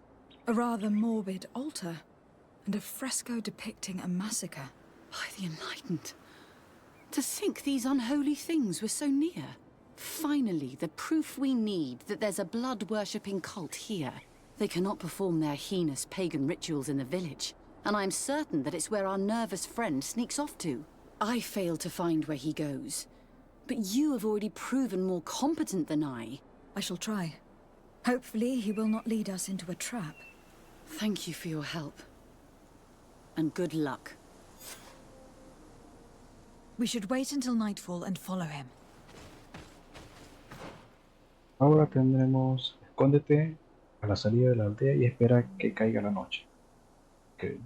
a rather morbid altar, and a fresco depicting a massacre. By the Enlightened. To think these unholy things were so near. Finally, the proof we need that there's a blood-worshipping cult here. They cannot perform their heinous pagan rituals in the village, and I'm certain that it's where our nervous friend sneaks off to. I failed to find where he goes, but you have already proven more competent than I. I shall try. Hopefully, he will not lead us into a trap. Thank you for your help. And good luck. We should wait until nightfall and follow him. Ahora tendremos escóndete a la salida de la aldea y espera que caiga la noche. Okay.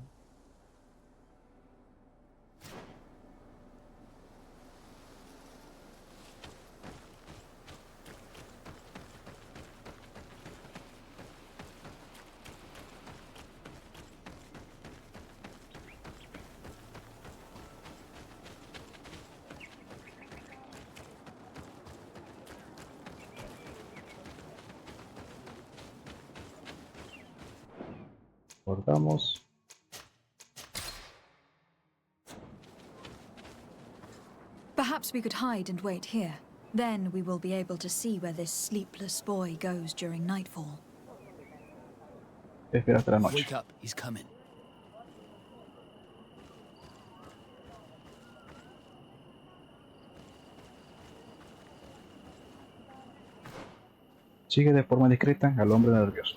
Guardamos. Perhaps we could hide and wait here. Then we will be able to see where this sleepless boy goes during nightfall. Espera hasta la noche. Wake up, he's coming. Sigue de forma discreta al hombre nervioso.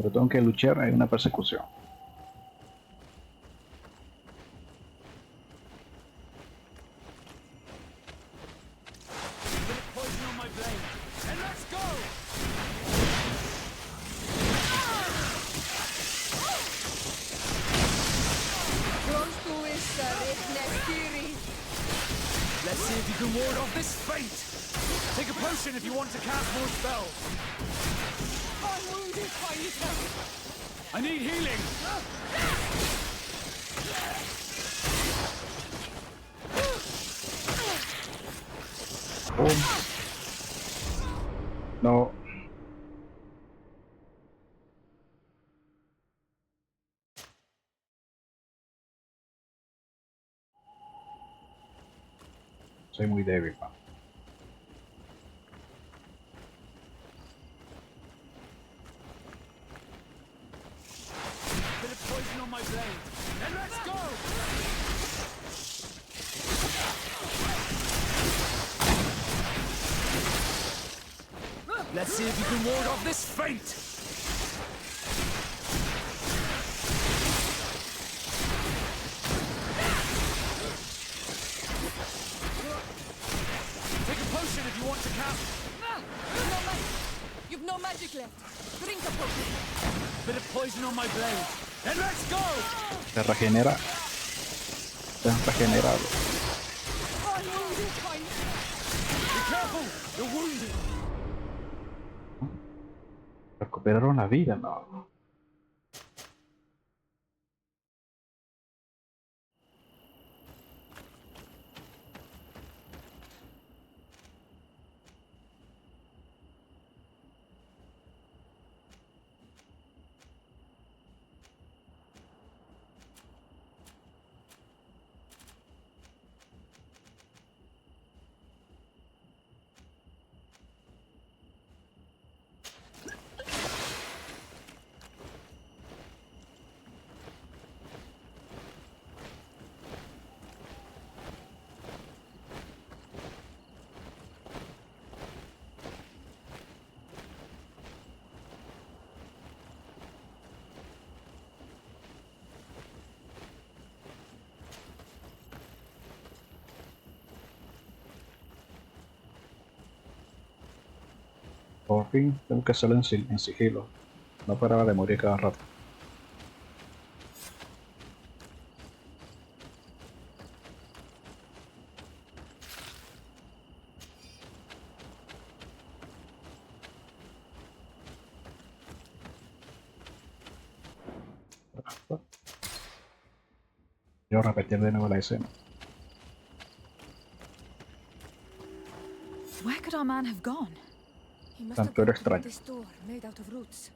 Pero tengo que luchar, hay una persecución. Let's see if you can ward off this fate. Take a potion if you want to cast more spells. I'm wounded, Juanita. I need healing. Oh. No. Soy muy débil, pa. Bit of poison on my blade. And let's go! Let's see if you can ward off this fate. Take a potion if you want to cast. You've no magic left. Drink a potion. Bit of poison on my blade. And let's go! Se regenera. Se han regenerado. I'm wounded, Juanita. Be careful! You're wounded. Recuperaron la vida, no. Por fin, tengo que hacerlo en sigilo. No paraba de morir cada rato. Quiero repetir de nuevo la escena. Where could our man have gone? He must have Tanto era gone through extraño. this door made out of roots.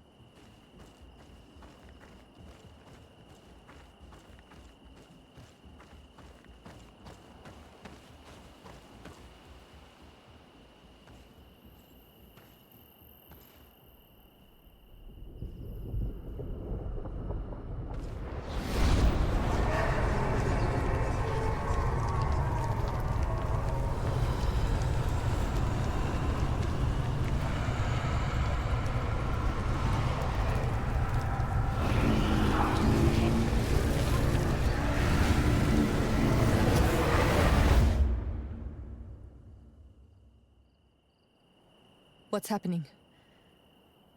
What's happening?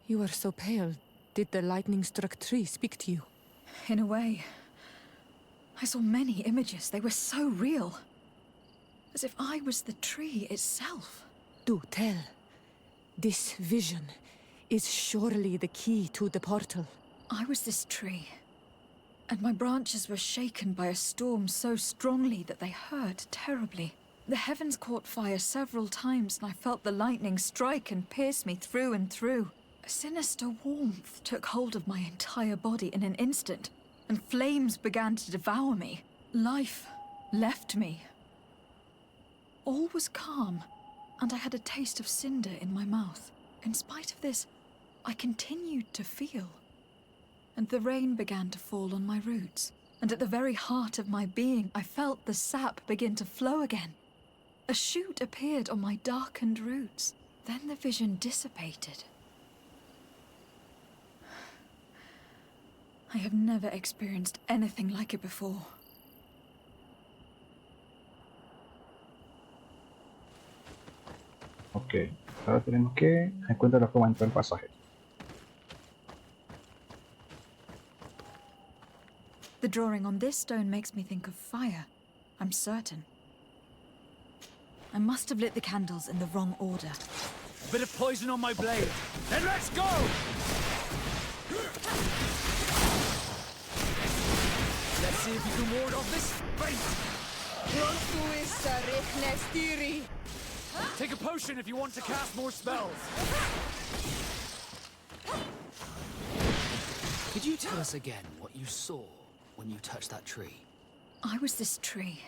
You are so pale. Did the lightning-struck tree speak to you? In a way. I saw many images. They were so real. As if I was the tree itself. Do tell. This vision is surely the key to the portal. I was this tree. And my branches were shaken by a storm so strongly that they hurt terribly. The heavens caught fire several times, and I felt the lightning strike and pierce me through and through. A sinister warmth took hold of my entire body in an instant, and flames began to devour me. Life left me. All was calm, and I had a taste of cinder in my mouth. In spite of this, I continued to feel. And the rain began to fall on my roots, and at the very heart of my being, I felt the sap begin to flow again. A shoot appeared on my darkened roots. Then the vision dissipated. I have never experienced anything like it before. Ok, ahora tenemos que encontrar la forma de entrar al pasaje. The drawing on this stone makes me think of fire. I'm certain. I must have lit the candles in the wrong order. A bit of poison on my blade. Then let's go! Let's see if you can ward off this fate. Take a potion if you want to cast more spells. Could you tell us again what you saw when you touched that tree? I was this tree,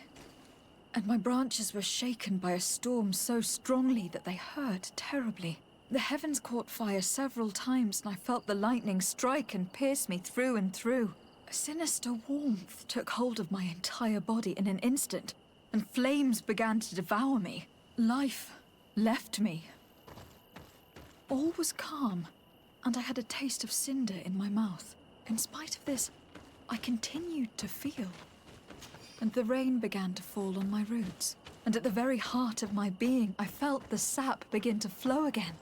and my branches were shaken by a storm so strongly that they hurt terribly. The heavens caught fire several times, and I felt the lightning strike and pierce me through and through. A sinister warmth took hold of my entire body in an instant, and flames began to devour me. Life left me. All was calm, and I had a taste of cinder in my mouth. In spite of this, I continued to feel. And the rain began to fall on my roots. And at the very heart of my being, I felt the sap begin to flow again.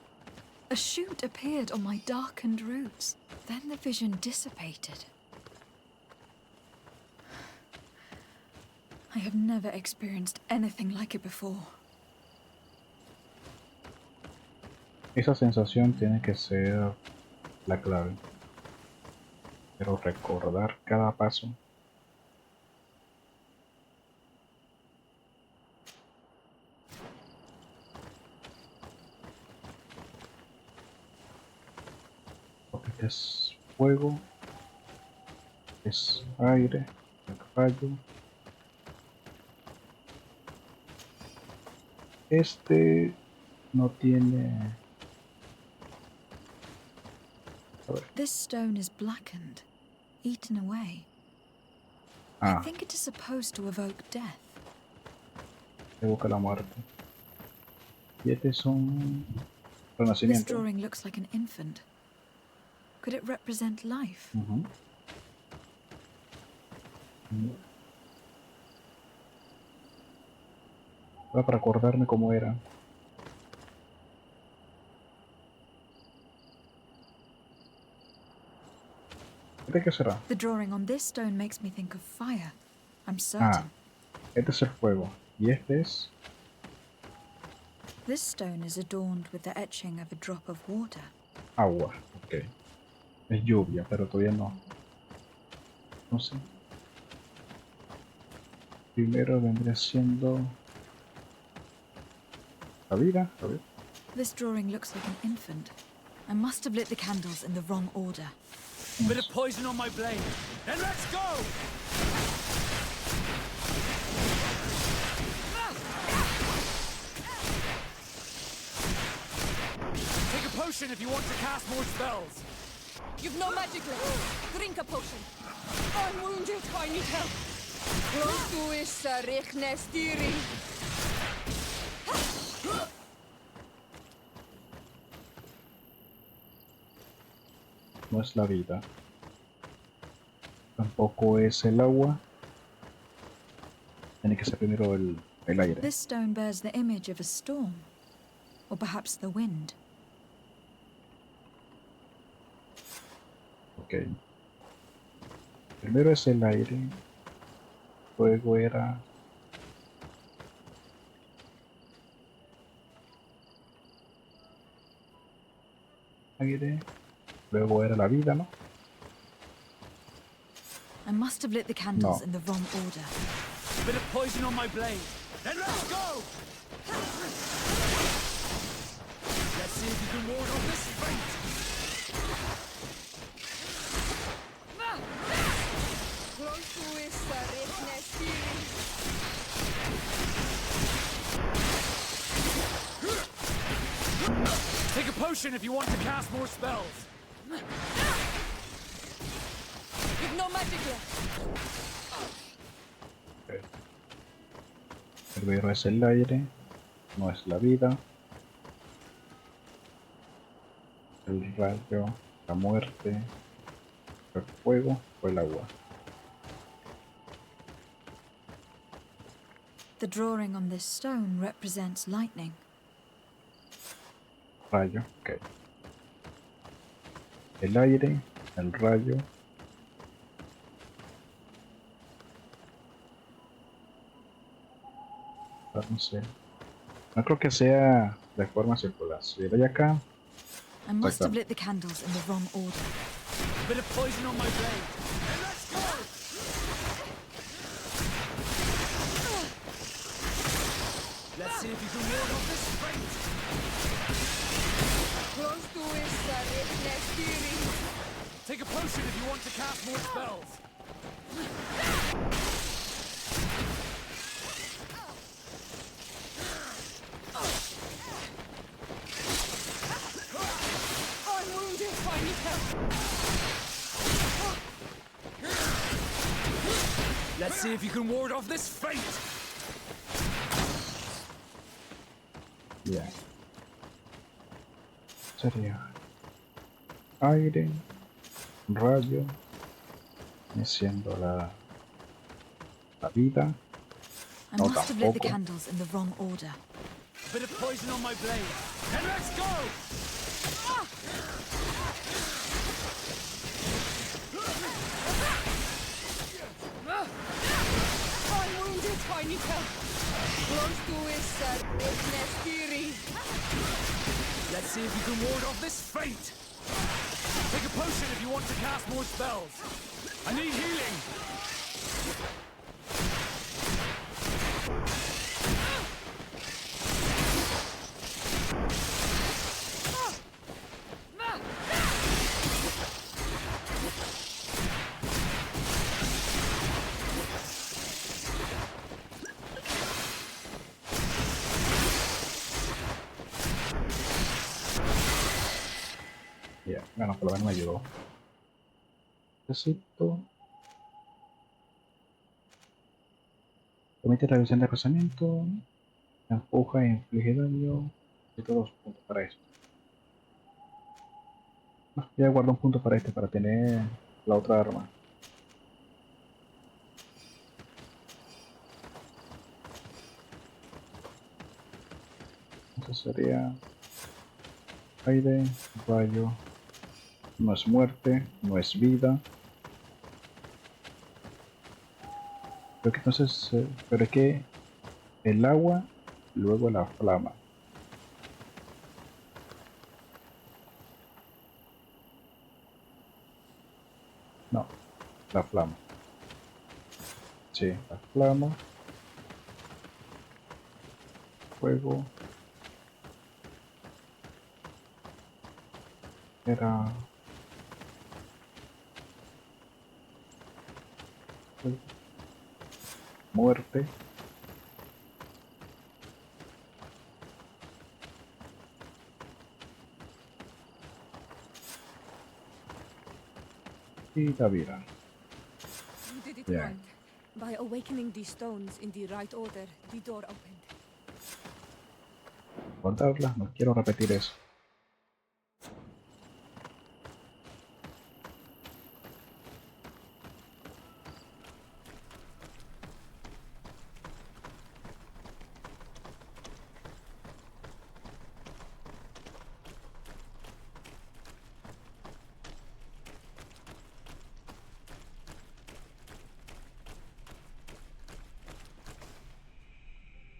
A shoot appeared on my darkened roots. Then the vision dissipated. I have never experienced anything like it before. Esa sensación tiene que ser la clave. Pero recordar cada paso. Porque este es fuego. Es aire. El rayo. Este no tiene... This stone is blackened, eaten away. I think it is supposed to evoke death. Evoca la muerte. Y este es un This renacimiento. drawing looks like an infant. Could it represent life? Para acordarme cómo era. ¿Este qué será? The drawing on this stone makes me think of fire. I'm Ah, certain. este es el fuego. Y este es... This stone is adorned with the etching of a drop of water. agua. Ok. Es lluvia, pero todavía no. No sé. Primero vendría siendo... la vida. A ver. This drawing looks like an infant. I must have lit the candles in the wrong order. Bit of poison on my blade. Then let's go! Take a potion if you want to cast more spells. You've no magic left. Drink a potion. I'm wounded. I need help. Close to is Rechne No es la vida. Tampoco es el agua. Tiene que ser primero el aire. This stone bears the image of a storm. Or perhaps the wind. Ok. Primero es el aire. Luego era... aire. Luego era la vida, ¿no? I must have lit the candles No. in the wrong order. Bit of poison on my blade. Then let's go! Let's see if you can ward off this fate. Close to is Rechne Take a potion if you want to cast more spells. You've no magic left. Primero es el aire. No es la vida. El rayo. La muerte. El fuego o el agua. The drawing on this stone represents lightning. Rayo, ok. El aire, el rayo. No sé. No creo que sea de forma circular. Si le doy acá. I must have lit the candles in the wrong order. Bit of poison on my blade. Then let's go! Let's see if you can ward off this fate. Close to is Rechne Take a potion if you want to cast more spells. I'm wounded. I need help. Let's see if you can ward off this fate. Bien. Sería aire, rayo, siendo la vida. I No, must have lit the tampoco. candles in the wrong order. Bit of poison on my blade. Then let's go! I'm wounded. I need help. Close to is Rechne Let's see if you can ward off this fate. Take a potion if you want to cast more spells. I need healing. Bien, bueno, por lo menos me ayudó. Necesito. Permite reducción de desplazamiento. Empuja e inflige daño. Necesito 2 puntos para esto. Ah, ya guardo un punto para este, para tener la otra arma. Entonces sería aire, rayo, no es muerte, no es vida, Pero que entonces, pero es que el agua, luego la flama. No, la flama. Sí, la flama. Fuego. Era... muerte. Y la vida. You did it Yeah. right. By awakening these stones in the right order, the door opened. Guardarla, no quiero repetir eso.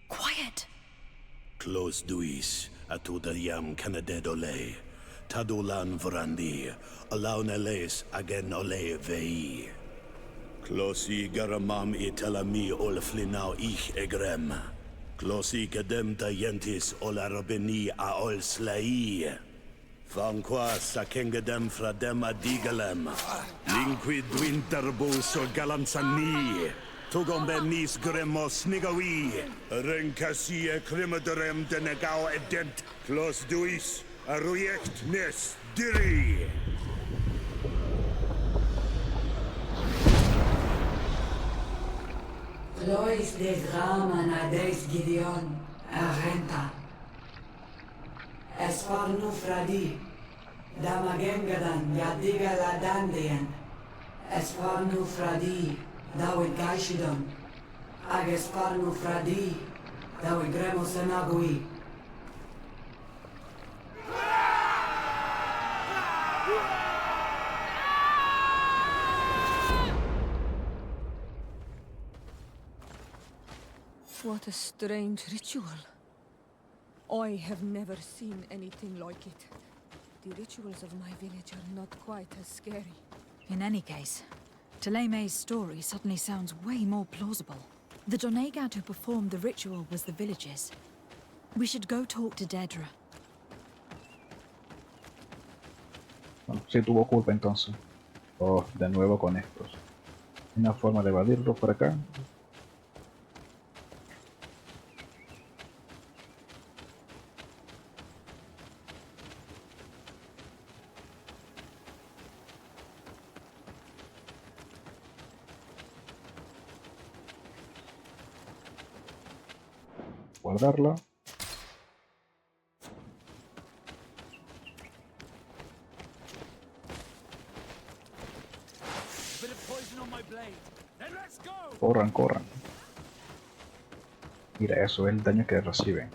Quiet! Close duis, atuda yam canadedole, tadulan vrandi, alauneles agen ole vei. Closi garamam itelami olflinau ich egrem. Closi cadem tayentis olarabeni a ol slai. Vanqua sakengedem fradem adigalem. Linquid winterbus o galansani. Tugombenis gremos nigawi. Rencasie crimaderem denegao edent. Clos duis aruject nes diri. Lois des Raman ades Gideon, Arenta. Esfarnu fradi, Damagengadan, Yadiga Ladandian. Esfarnu fradi, Dawe Gaishidon. Agesfarnu fradi, Dawe Gremos Enagui. What a strange ritual. I have never seen anything like it. The rituals of my village are not quite as scary. In any case, Teleme's story suddenly sounds way more plausible. The Donegad who performed the ritual was the villagers. We should go talk to Dedra. Bueno, sí tuvo culpa entonces. Oh, de nuevo con estos. Una forma de evadirlo por acá. Guardarla. Corran, corran. Mira, eso es el daño que reciben.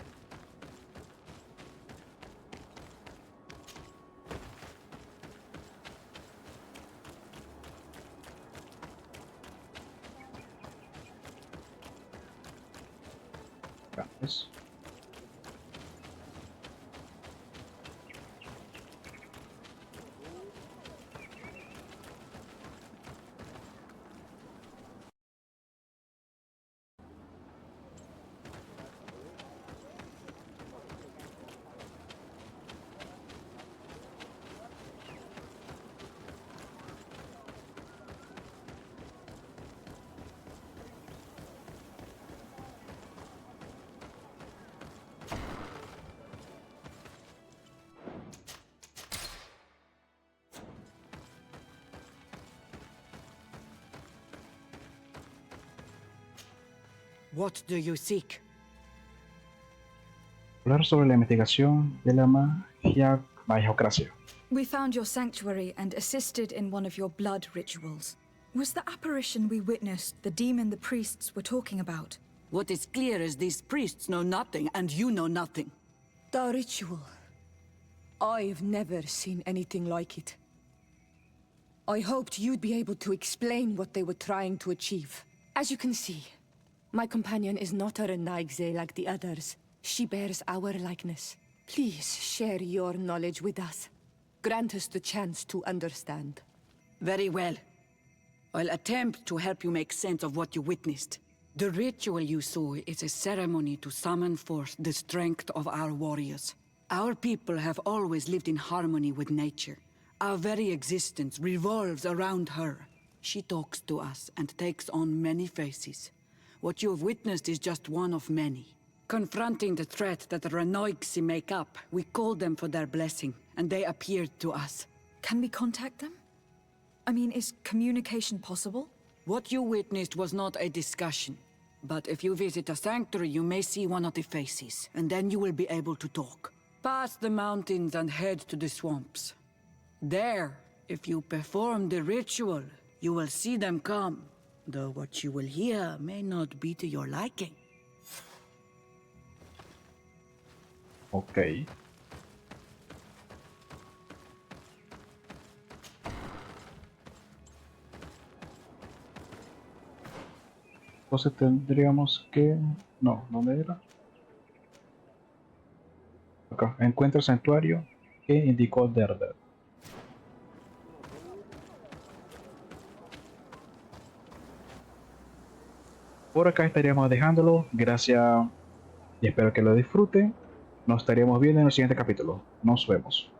Gracias. What do you seek? Hablar sobre la investigación de la magocracia. We found your sanctuary and assisted in one of your blood rituals. Was the apparition we witnessed the demon the priests were talking about? What is clear is these priests know nothing, and you know nothing. The ritual. I've never seen anything like it. I hoped you'd be able to explain what they were trying to achieve. As you can see, my companion is not a Renaigze like the others. She bears our likeness. Please share your knowledge with us. Grant us the chance to understand. Very well. I'll attempt to help you make sense of what you witnessed. The ritual you saw is a ceremony to summon forth the strength of our warriors. Our people have always lived in harmony with nature. Our very existence revolves around her. She talks to us and takes on many faces. What you have witnessed is just one of many. Confronting the threat that the Renoigsi make up, we called them for their blessing, and they appeared to us. Can we contact them? I mean, is communication possible? What you witnessed was not a discussion. But if you visit a sanctuary, you may see one of the faces, and then you will be able to talk. Pass the mountains and head to the swamps. There, if you perform the ritual, you will see them come. Though what you will hear may not be to your liking. Ok. Entonces tendríamos que... No, ¿dónde era? Acá. Encuentra el santuario que indicó Derder. Por acá estaríamos dejándolo. Gracias y espero que lo disfruten. Nos estaríamos viendo en el siguiente capítulo. Nos vemos.